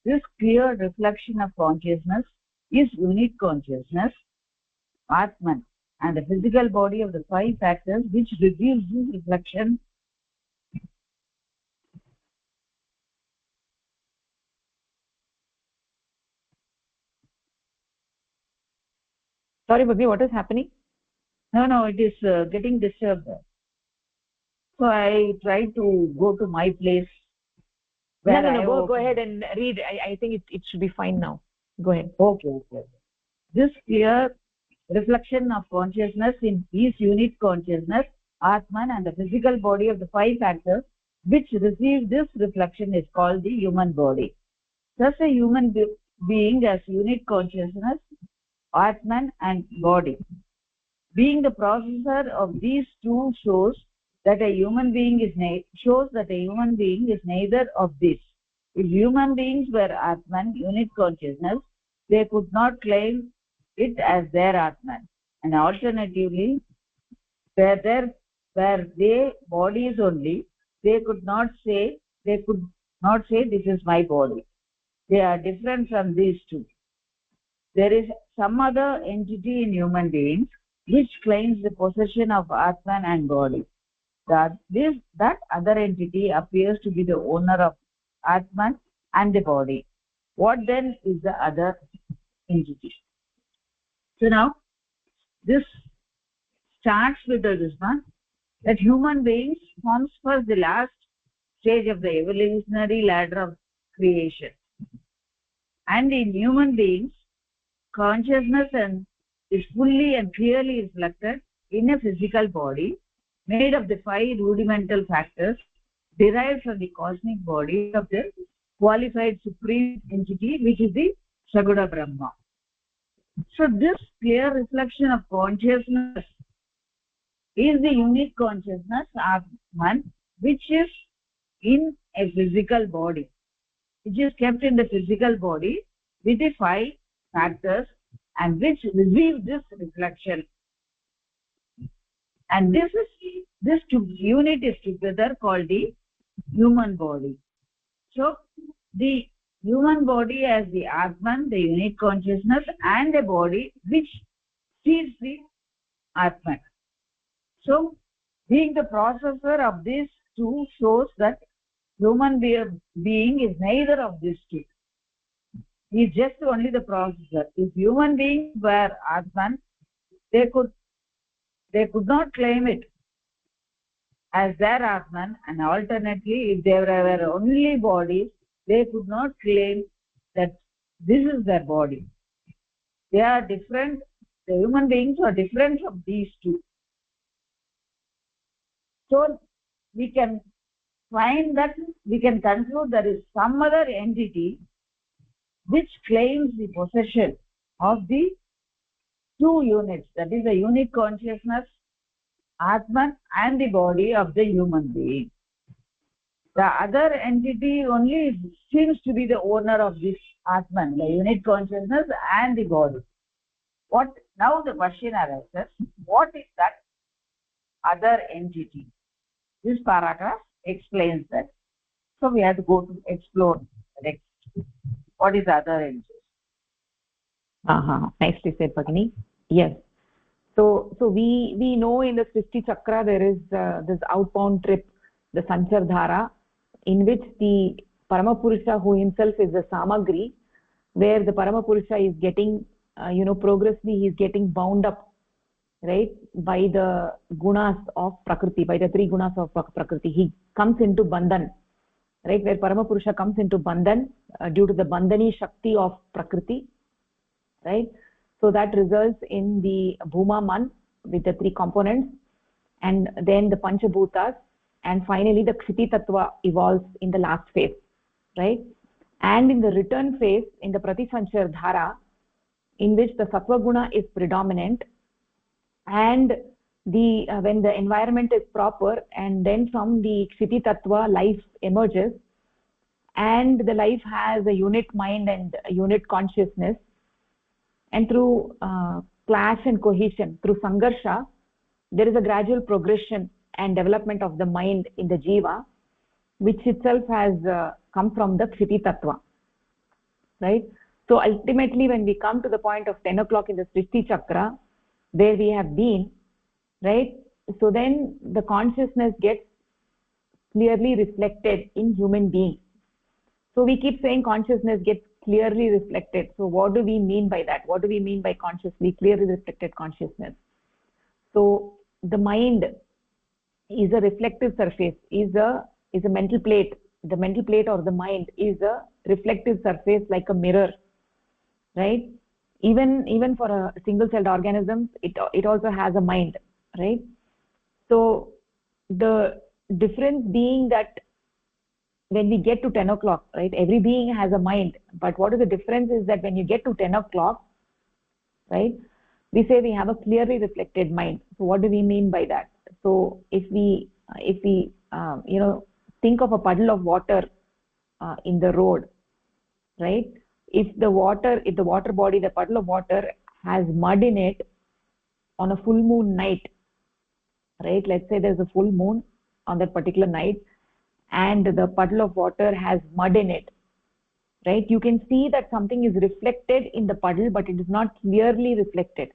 This clear reflection of consciousness is unit consciousness, Atman, and the physical body of the 5 factors which receives this reflection Sorry Bhagini, what is happening? No, it is getting disturbed. So I try to go to my place. No, go ahead and read. I think it should be fine now. Go ahead. Okay. This clear reflection of consciousness in each unit consciousness, Atman, and the physical body of the 5 factors which receive this reflection is called the human body. Thus a human being has unit consciousness, Atman and body. Being the processor of these two shows that a human being is neither of these. If human beings were Atman, unit consciousness, they could not claim it as their Atman. And alternatively, where they bodies only, they could not say this is my body. They are different from these two. There is some other entity in human beings which claims the possession of Atman and body. That other entity appears to be the owner of Atman and the body. What then is the other entity? So now this starts with this one, that human beings forms first the last stage of the evolutionary ladder of creation. And in human beings, consciousness is fully and clearly reflected in a physical body made of the 5 rudimental factors derived from the cosmic body of the qualified supreme entity, which is the Saguna Brahma. So this clear reflection of consciousness is the unique consciousness, Atman, which is in a physical body, which is kept in the physical body with the 5 factors and which receive this reflection. And this unit is together called the human body. So the human body has the Atman, the unit consciousness, and a body which sees the Atman. So being the processor of these two shows that human being is neither of these two. He is just only the processor. If human beings were Atman, they could not claim it as their Atman, and alternately, if there were only bodies, they could not claim that this is their body. They are different. The human beings are different from these two. So we can conclude there is some other entity which claims the possession of the 2 units, that is the unit consciousness, Atman, and the body of the human being. The other entity only seems to be the owner of this Atman, the unit consciousness and the body. Now the question arises, what is that other entity? This paragraph explains that. So we have to go to explore next. What is the other entity? Nicely said, Bhagini. Yes. So we know in the Srishti Chakra there is this outbound trip, the Sanchar Dhara, in which the Paramapurusha, who himself is the Samagri, where the Paramapurusha is getting, progressively he is getting bound up, right, by the gunas of Prakriti, by the 3 gunas of Prakriti. He comes into Bandhan, right, where Paramapurusha comes into bandhan due to the bandhani shakti of prakriti, right? So that results in the bhuma man with the 3 components, and then the panchabhutas, and finally the kshiti tattva evolves in the last phase, right? And in the return phase, in the pratisanchar dhara, in which the sattva guna is predominant, and the when the environment is proper, and then from the kshiti tattva life emerges, and the life has a unit mind and a unit consciousness, and through clash and cohesion, through sangarsha, there is a gradual progression and development of the mind in the jiva, which itself has come from the kshiti tattva, right? So ultimately, when we come to the point of 10 o'clock in the Srishti chakra, where we have been, right? So then the consciousness gets clearly reflected in human beings. So we keep saying consciousness gets clearly reflected. So what do we mean by that? What do we mean by consciously clearly reflected consciousness? So the mind is a reflective surface, is a mental plate. The mental plate or the mind is a reflective surface like a mirror, right? Even for a single celled organism, it also has a mind, right? So the difference being that when we get to 10 o'clock, right, every being has a mind, but what is the difference is that when you get to 10 o'clock, right, we say we have a clearly reflected mind. So what do we mean by that? So if we think of a puddle of water in the road, right, if the water body, the puddle of water has mud in it on a full moon night, right, let's say there's a full moon on that particular night, and the puddle of water has mud in it, right, you can see that something is reflected in the puddle, but it is not clearly reflected.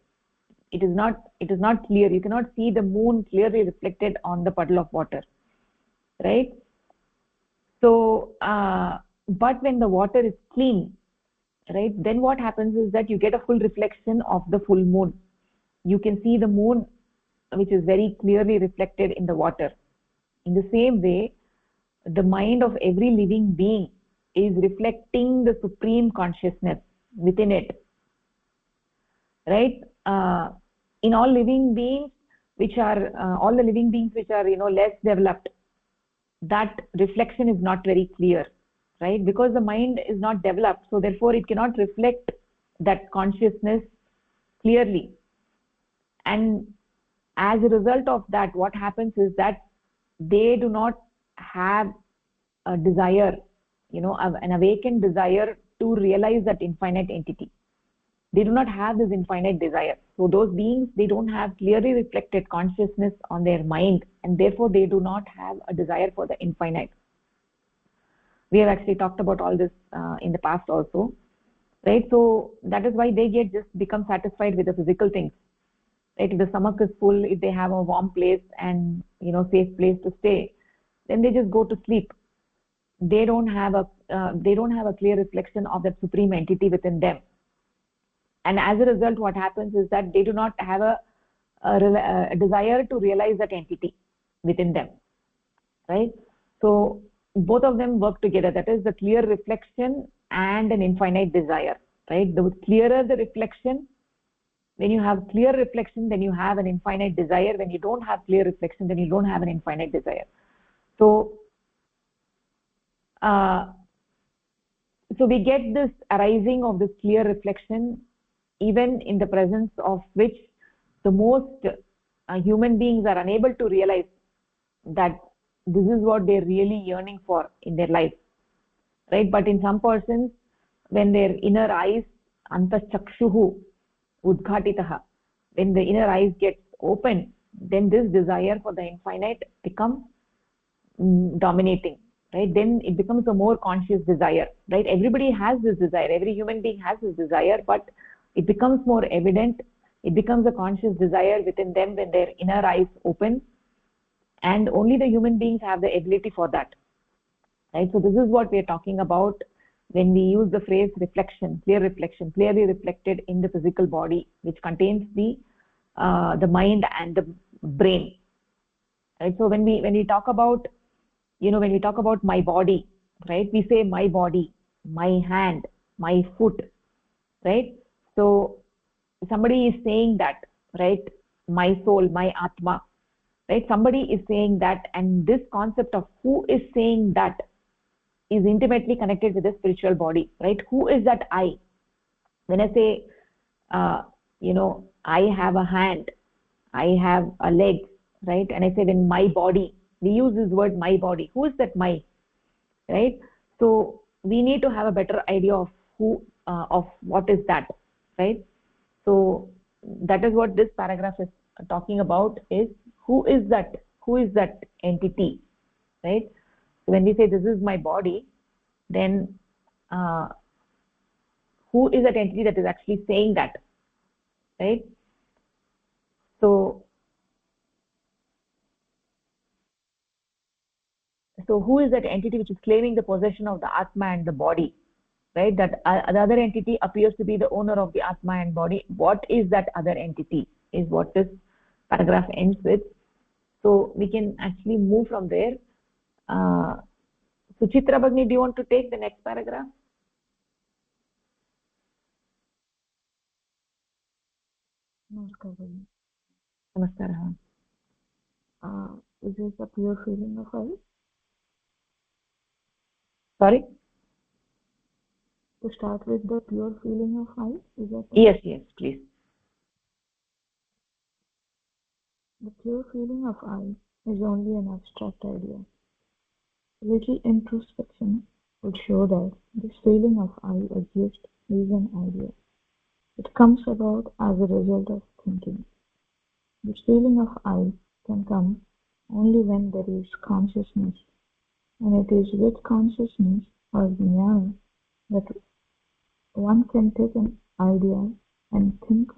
It is not clear. You cannot see the moon clearly reflected on the puddle of water, right? So but when the water is clean, right, then what happens is that you get a full reflection of the full moon. You can see the moon, which is very clearly reflected in the water. In the same way, the mind of every living being is reflecting the supreme consciousness within it, right? In all living beings which are less developed, that reflection is not very clear, right, because the mind is not developed, so therefore it cannot reflect that consciousness clearly. And as a result of that, what happens is that they do not have a desire, an awakened desire to realize that infinite entity. They do not have this infinite desire. So those beings, they don't have clearly reflected consciousness on their mind, and therefore they do not have a desire for the infinite. We have actually talked about all this in the past also, right? So that is why they just become satisfied with the physical things, right? If the stomach is full, if they have a warm place and safe place to stay, then they just go to sleep. They don't have a clear reflection of that supreme entity within them. And as a result, what happens is that they do not have a desire to realize that entity within them, right? So both of them work together. That is the clear reflection and an infinite desire, right? The clearer the reflection, when you have clear reflection, then you have an infinite desire. When you don't have clear reflection, then you don't have an infinite desire. So we get this arising of this clear reflection even in the presence of which the most human beings are unable to realize that this is what they're really yearning for in their life, right? But in some persons, when their inner eyes, antachakshuhu udghatitaha, when the inner eyes get open, then this desire for the infinite becomes dominating, right? Then it becomes a more conscious desire, right? Everybody has this desire, every human being has this desire, but it becomes more evident, it becomes a conscious desire within them when their inner eyes open, and only the human beings have the ability for that, right? So this is what we are talking about when we use the phrase reflection, clearly reflected in the physical body, which contains the mind and the brain, right? So when we talk about when we talk about my body, right? We say my body, my hand, my foot, right? So somebody is saying that, right? My soul, my atma, right? Somebody is saying that, and this concept of who is saying that is intimately connected with the spiritual body, right? Who is that I? When I say, I have a hand, I have a leg, right? And I say then my body, we use this word my body. Who is that my, right? So we need to have a better idea of who, of what is that, right? So that is what this paragraph is talking about, is who is that entity, right? So when we say this is my body, then uh, who is that entity that is actually saying that, right? So who is that entity which is claiming the possession of the atma and the body, right? That the other entity appears to be the owner of the atma and body. What is that other entity is what this paragraph ends with. So we can actually move from there. Suchitra Bhagini, do you want to take the next paragraph? Namaskar. Namaskar. Is this a pure feeling of I? Sorry? To start with, the pure feeling of I, is that Yes, please. the pure feeling of I is only an abstract idea. A little introspection would show that this feeling of I exists is an idea. It comes about as a result of thinking. This feeling of I can come only when there is consciousness, and it is with consciousness or jnana that one can take an idea and think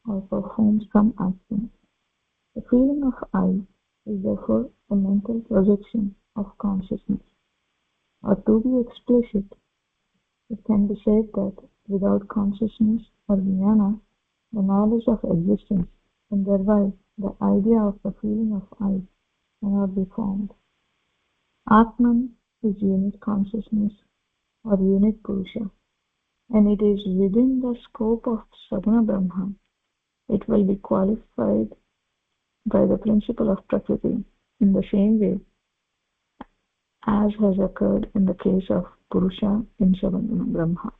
or perform some action. The feeling of I is therefore a mental projection of consciousness. Or to be explicit, it can be said that without consciousness or jnana, the knowledge of existence, and thereby the idea of the feeling of I, cannot be formed. Atman is unit consciousness or unit Purusha, and it is within the scope of Saguna Brahma. It will be qualified by the principle of Prakriti in the same way as has occurred in the case of Purusha in Saguna Brahma.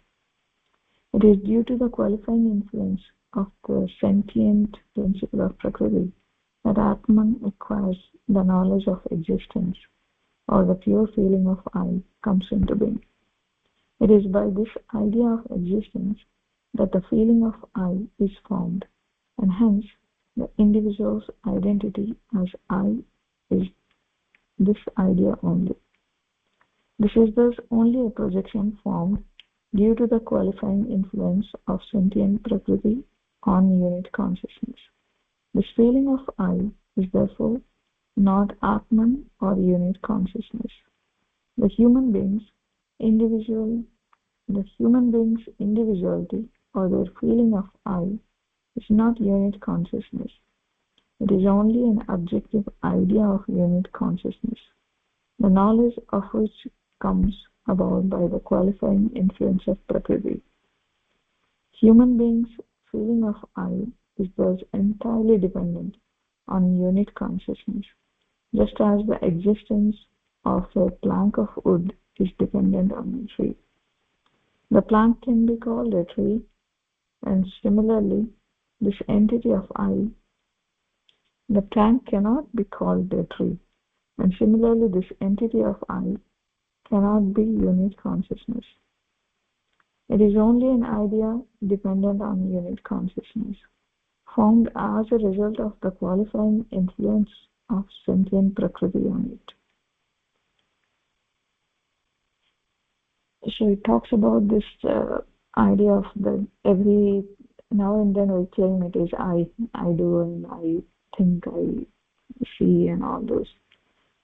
It is due to the qualifying influence of the sentient principle of Prakriti that Atman acquires the knowledge of existence, or the pure feeling of I comes into being. It is by this idea of existence that the feeling of I is formed, and hence the individual's identity as I is this idea only. This is thus only a projection formed due to the qualifying influence of sentient Prakriti on unit consciousness. This feeling of I is therefore not Atman or unit consciousness. The human being's individuality or their feeling of I is not unit consciousness. It is only an objective idea of unit consciousness, the knowledge of which comes about by the qualifying influence of Prakriti. Human beings' feeling of I is thus entirely dependent on unit consciousness, just as the existence of a plank of wood is dependent on a tree. The plank can be called a tree, and similarly, this entity of I, the plank cannot be called a tree, and similarly, this entity of I cannot be unit consciousness. It is only an idea dependent on unit consciousness, formed as a result of the qualifying influence of sentient Prakriti on it. So it talks about this idea of the every now and then we claim it is I do, and I think, I see, and all those.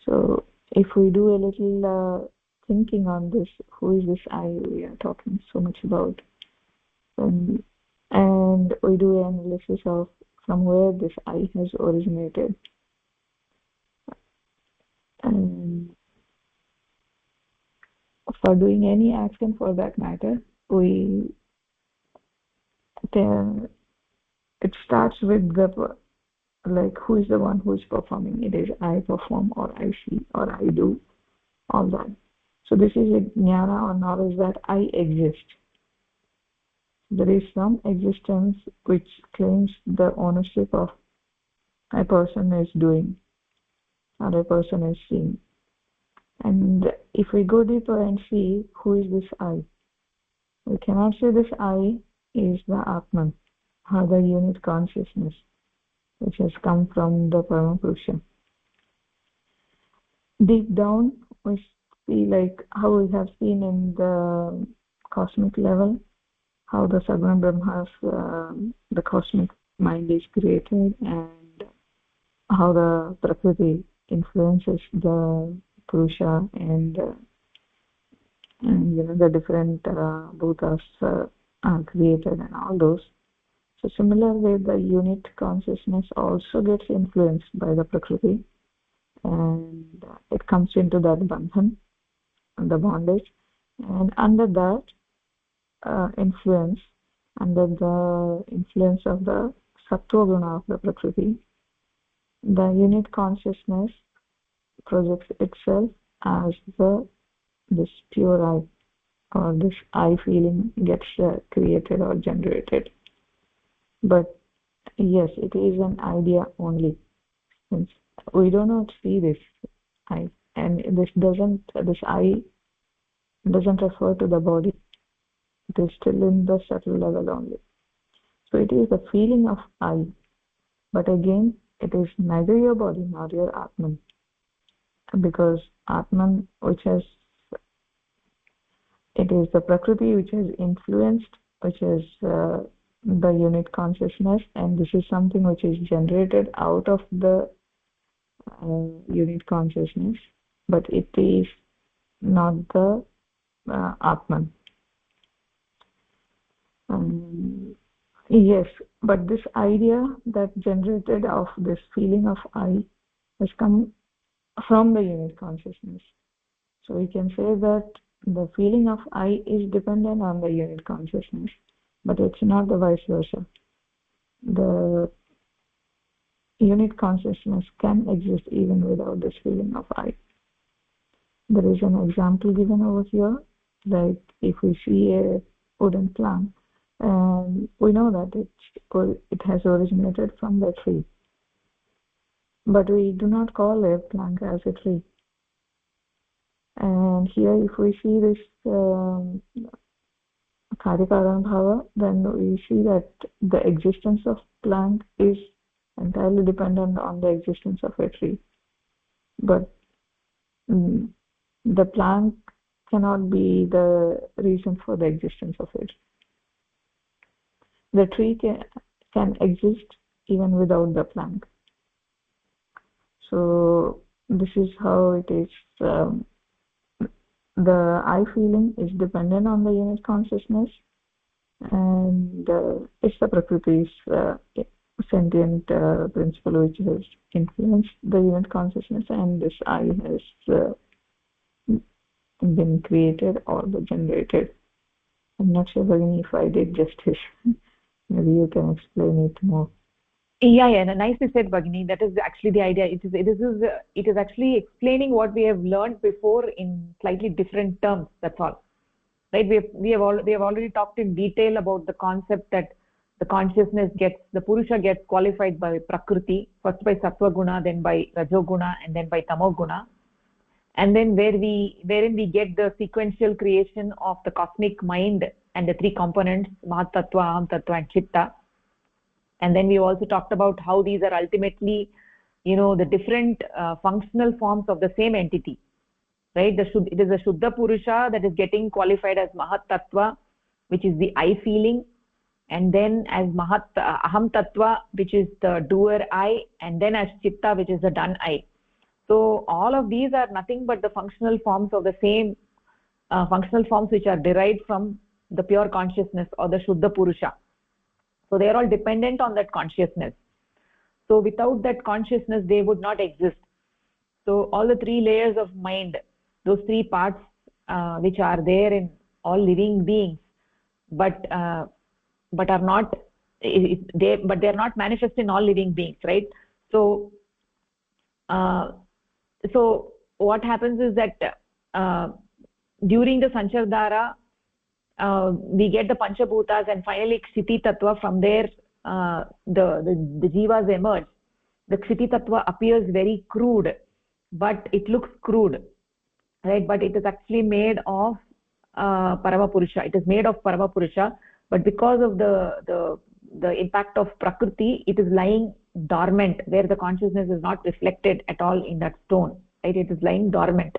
So if we do a little thinking on this, who is this I we are talking so much about, and we do an analysis of from where this I has originated, and for doing any action for that matter, it starts with the, like, who is the one who is performing. It is I perform, or I see, or I do, all that. So this is a jnana or knowledge that I exist. There is some existence which claims the ownership of a person is doing or a person is seeing. And if we go deeper and see who is this I, we cannot say this I is the Atman, or the unit consciousness which has come from the Paramapurusha. Deep down, we see, like how we have seen in the cosmic level, how the Saguna Brahmas, the cosmic mind is created, and how the Prakriti influences the Purusha, and the different bhutas are created and all those. So similarly, the unit consciousness also gets influenced by the Prakriti, and it comes into that bandhan, the bondage, and under that influence, under the influence of the sattva guna of the Prakriti, the unit consciousness projects itself as this pure I, or this I feeling gets created or generated. But yes, it is an idea only, since we do not see this I, and this I doesn't refer to the body. It is still in the subtle level only. So it is the feeling of I, but again, it is neither your body nor your Atman, because Atman, it is the Prakriti which has influenced, which is the unit consciousness, and this is something which is generated out of the unit consciousness, but it is not the Atman. Yes, but this idea that generated of this feeling of I has come from the unit consciousness. So we can say that the feeling of I is dependent on the unit consciousness, but it's not the vice versa. The unit consciousness can exist even without this feeling of I. There is an example given over here, like if we see a wooden plank, and we know that it has originated from the tree, but we do not call a plank as a tree. And here, if we see this Karyakarana Bhava, then we see that the existence of plant is entirely dependent on the existence of a tree. But the plant cannot be the reason for the existence of it. The tree can exist even without the plant. So this is how it is. The I feeling is dependent on the unit consciousness, and it's the Prakriti's sentient principle which has influenced the unit consciousness, and this I has been created or generated. I'm not sure, Bhagini, if I did justice. Maybe you can explain it more. Yeah, nicely said, Bhagini. That is actually the idea. It is actually explaining what we have learned before in slightly different terms. That's all, right? We have already talked in detail about the concept that the consciousness the Purusha gets qualified by Prakriti, first by Sattva Guna, then by Rajo Guna, and then by Tamo Guna, and then wherein we get the sequential creation of the cosmic mind and the three components, Mahat Tattva, Aham Tattva, and Chitta. And then we also talked about how these are ultimately, the different functional forms of the same entity, right? It is the Shuddha Purusha that is getting qualified as Mahat Tattva, which is the I feeling, and then as Aham Tattva, which is the doer I, and then as Chitta, which is the done I. So all of these are nothing but the functional forms of the same functional forms which are derived from the pure consciousness or the Shuddha Purusha. So they are all dependent on that consciousness. So without that consciousness, they would not exist. So all the three layers of mind, those three parts which are there in all living beings, but are not they're not manifest in all living beings, right? So so what happens is that during the Sanchardhara, we get the Panchabhutas, and finally Kshiti Tattva. From there, the jivas emerge. The Kshiti Tattva appears very crude, but it looks crude, right? But it is actually made of Paramapurusha. It is made of Paramapurusha, but because of the impact of Prakriti, it is lying dormant, where the consciousness is not reflected at all in that stone, right? It is lying dormant,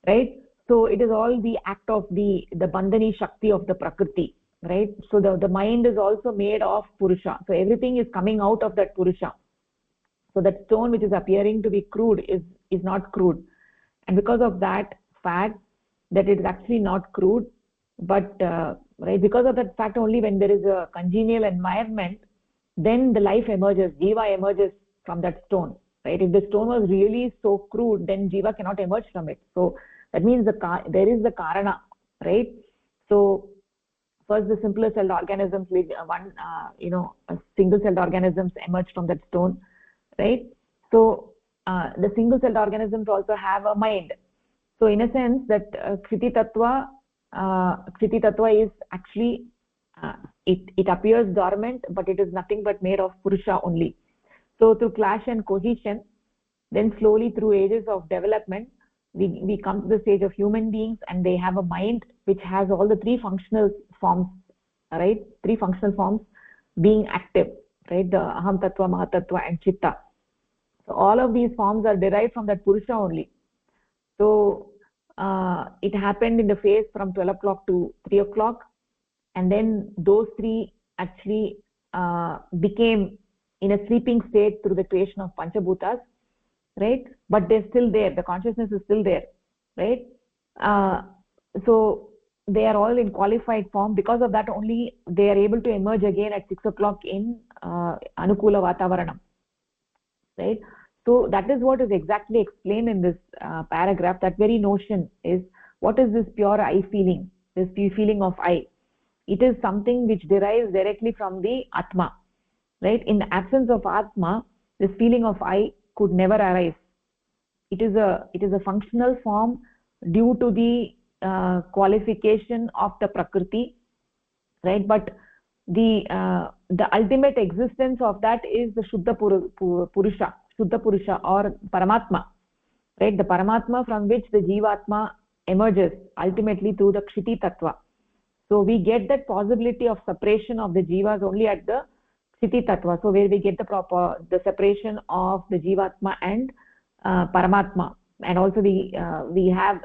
right? So it is all the act of the Bandhani Shakti of the Prakriti, right? So the mind is also made of Purusha. So everything is coming out of that Purusha. So that stone which is appearing to be crude is not crude. And because of that fact that it is actually not crude, but right, because of that fact only, when there is a congenial environment, then the life emerges, jiva emerges from that stone, right? If the stone was really so crude, then jiva cannot emerge from it. So that means there is the karana, right? So first the simpler celled organisms, single celled organisms emerge from that stone, right? So the single celled organisms also have a mind. So in a sense that Kshiti Tattva is actually it appears dormant, but it is nothing but made of Purusha only. So through clash and cohesion, then slowly through ages of development, we come to the stage of human beings, and they have a mind which has all the three functional forms, right? Three functional forms being active, right? The Aham Tattva, Mahatattva and Chitta. So all of these forms are derived from that Purusha only. So it happened in the phase from 12 o'clock to 3 o'clock, and then those three actually became in a sleeping state through the creation of Panchabhutas, right? But they're still there, the consciousness is still there, right? So they are all in qualified form. Because of that only they are able to emerge again at 6 o'clock in Anukula Vatavaranam, right? So that is what is exactly explained in this paragraph. That very notion is, what is this pure I feeling, this feeling of I? It is something which derives directly from the Atma, right? In the absence of Atma, this feeling of I could never arise. It is a functional form due to the qualification of the Prakriti, right? But the ultimate existence of that is the Shuddha Purusha, Shuddha Purusha or Paramatma, right? The Paramatma from which the Jivatma emerges ultimately through the Kshiti Tattva. So we get that possibility of separation of the jivas only at the Kshiti Tattva. So where we get the separation of the Jivatma and Paramatma, and also we have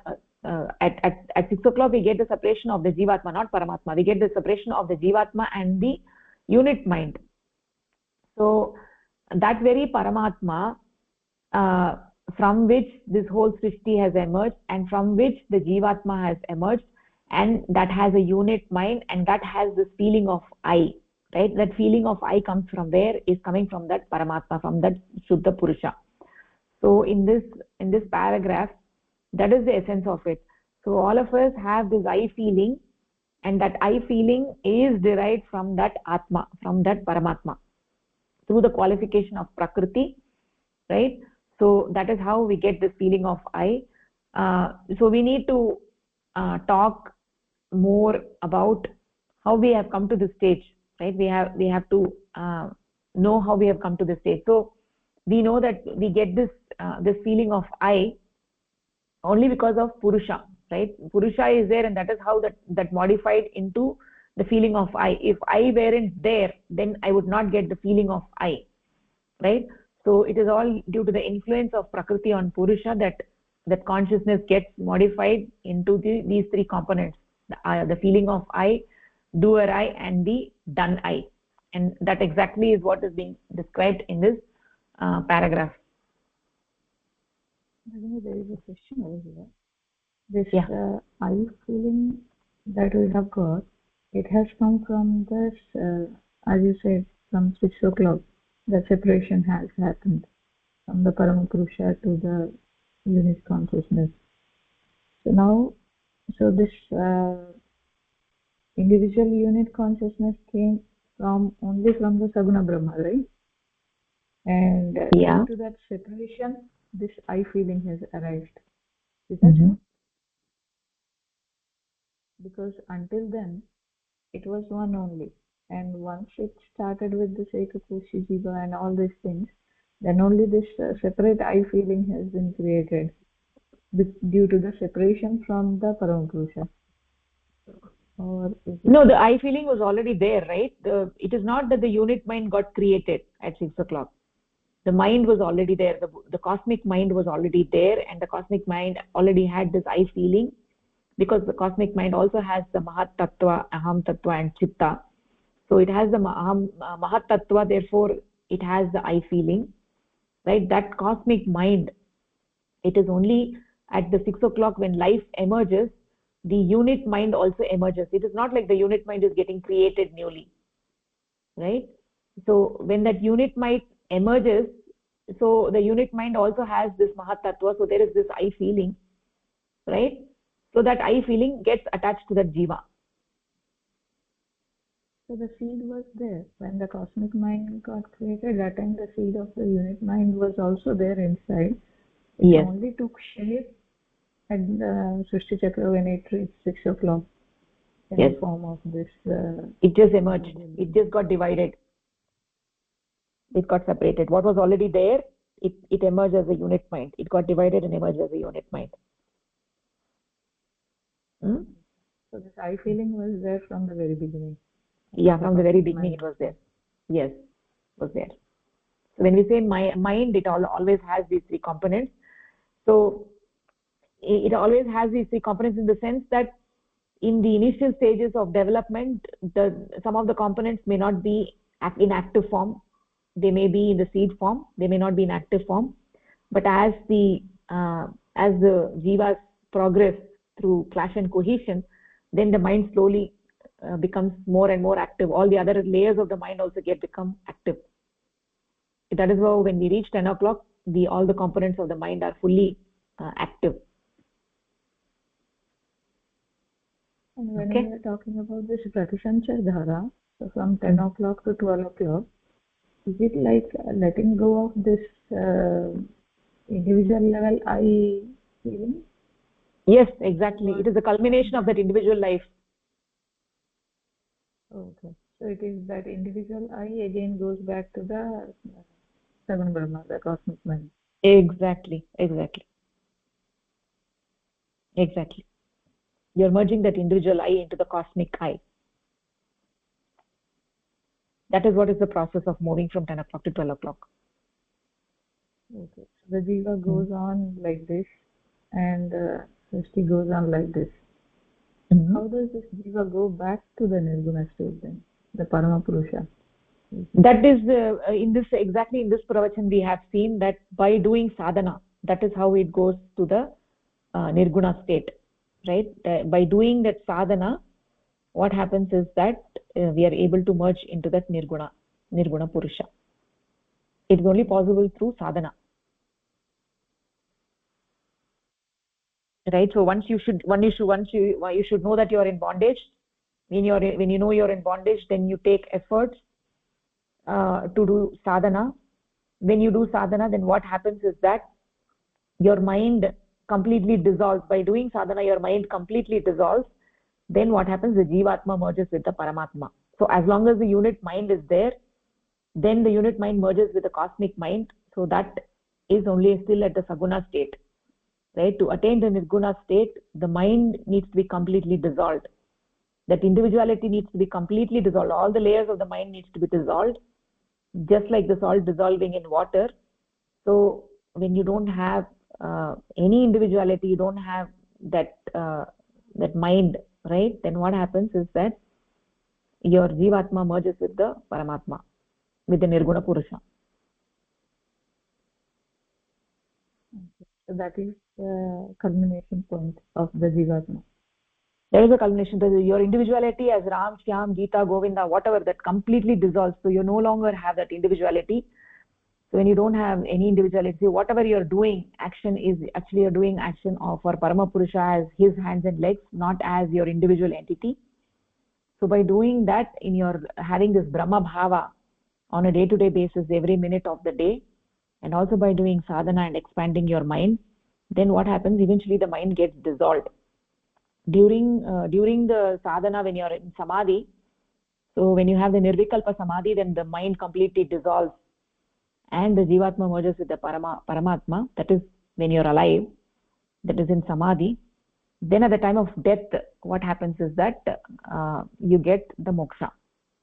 at 6 o'clock we get the separation of the Jivatma, not Paramatma. We get the separation of the Jivatma and the unit mind. So that very Paramatma from which this whole Srishti has emerged, and from which the Jivatma has emerged, and that has a unit mind, and that has this feeling of I, right? That feeling of I comes from where? Is coming from that Paramatma, from that Shuddha Purusha. So in this paragraph, that is the essence of it. So all of us have this I feeling, and that I feeling is derived from that Atma, from that Paramatma, through the qualification of Prakriti, right? So that is how we get this feeling of I. So we need to talk more about how we have come to this stage, right? We have to know how we have come to this stage. So we know that we get this feeling of I only because of Purusha, right? Purusha is there, and that is how that modified into the feeling of I. If I weren't there, then I would not get the feeling of I, right? So it is all due to the influence of Prakriti on Purusha that consciousness gets modified into these three components: the feeling of I, doer I, and the done I. And that exactly is what is being described in this paragraph. There is a question over here. This I feeling that we have got, it has come from this, as you said, from 6 o'clock. The separation has happened from the Paramapurusha to the unit consciousness. So now So this individual unit consciousness came only from the Saguna Brahma, right? And Yeah. due to that separation, this I feeling has arrived. Is that so? Because until then, it was one only. And once it started with the Ekakoshi Jiva and all these things, then only this separate I feeling has been created due to the separation from the Paramapurusha. Or No, the I feeling was already there, right? It is not that the unit mind got created at 6 o'clock. The mind was already there. The cosmic mind was already there, and the cosmic mind already had this I feeling, because the cosmic mind also has the Mahat Tattva, Aham Tattva, and Chitta. So it has the Mahat Tattva, therefore it has the I feeling, right? That cosmic mind, it is only at the 6 o'clock when life emerges, the unit mind also emerges. It is not like the unit mind is getting created newly, right? So when that unit mind emerges, so the unit mind also has this Mahat Tattva, so there is this I feeling, right? So that I feeling gets attached to that Jiva. So the seed was there when the cosmic mind got created. That time the seed of the unit mind was also there inside. It Yes. only took shape at the Srishti Chakra when it reached 6 o'clock in Yes. the form of this. It just emerged. It just got divided. It got separated. What was already there, it emerged as a unit mind. It got divided and emerged as a unit mind. Hmm? So this I feeling was there from the very beginning. Yeah, from the very beginning it was there. Yes, it was there. So when we say mind, it always has these three components. So it always has these three components in the sense that in the initial stages of development, some of the components may not be in active form. They may be in the seed form. They may not be in active form. But as the jivas progress through clash and cohesion, then the mind slowly becomes more and more active. All the other layers of the mind also become active. That is why when we reach 10 o'clock, all the components of the mind are fully active. And when we are talking about this Pratisanchar Dhara, so from 10 o'clock to 12 o'clock, is it like letting go of this individual level I feeling? Yes, exactly. It is the culmination of that individual life. Okay. So it is that individual I again goes back to the Seven Brahma, the cosmic mind. Exactly. You're merging that individual I into the cosmic I. That is what is the process of moving from 10 o'clock to 12 o'clock. Okay. So the jiva goes on like this, and Srishti goes on like this. How does this jiva go back to the Nirguna state then, the Paramapurusha? That is in this pravachan we have seen that by doing sadhana, that is how it goes to the Nirguna state, right? By doing that sadhana, what happens is that we are able to merge into that Nirguna Purusha. It is only possible through sadhana. Right? So you should know that you are in bondage. When you know you're in bondage, then you take efforts to do sadhana. When you do sadhana, then what happens is that your mind completely dissolves. By doing sadhana, your mind completely dissolves. Then what happens? The Jivatma merges with the Paramatma. So as long as the unit mind is there, then the unit mind merges with the cosmic mind. So that is only still at the Saguna state. Right? To attain the Nirguna state, the mind needs to be completely dissolved. That individuality needs to be completely dissolved. All the layers of the mind needs to be dissolved, just like the salt dissolving in water. So when you don't have any individuality, you don't have that mind, right? Then what happens is that your Jivatma merges with the Paramatma, with the Nirguna Purusha. So that is the culmination point of the Jivatma. There is a culmination. Your individuality as Ram, Shyam, Gita, Govinda, whatever, that completely dissolves. So you no longer have that individuality. So when you don't have any individuality, whatever you're doing action is actually you're doing action for Paramapurusha as his hands and legs, not as your individual entity. So by doing that, in your having this Brahma Bhava on a day-to-day basis every minute of the day, and also by doing sadhana and expanding your mind, then what happens, eventually the mind gets dissolved during the sadhana. When you're in samadhi, so when you have the nirvikalpa samadhi, then the mind completely dissolves and the jivatma merges with the paramatma. That is when you're alive, that is in samadhi. Then at the time of death, what happens is that you get the moksha.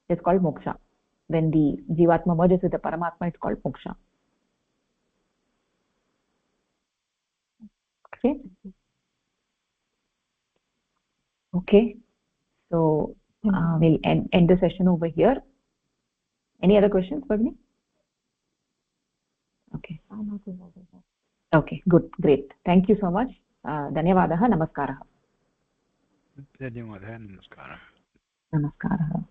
It's called moksha. When the jivatma merges with the paramatma, it's called moksha. Okay, so we'll end the session over here. Any other questions, Bhagini? Okay. Okay, good, great. Thank you so much. Dhanyavadaha, namaskarah. Dhanyavadaha, namaskaraः. Namaskaraः.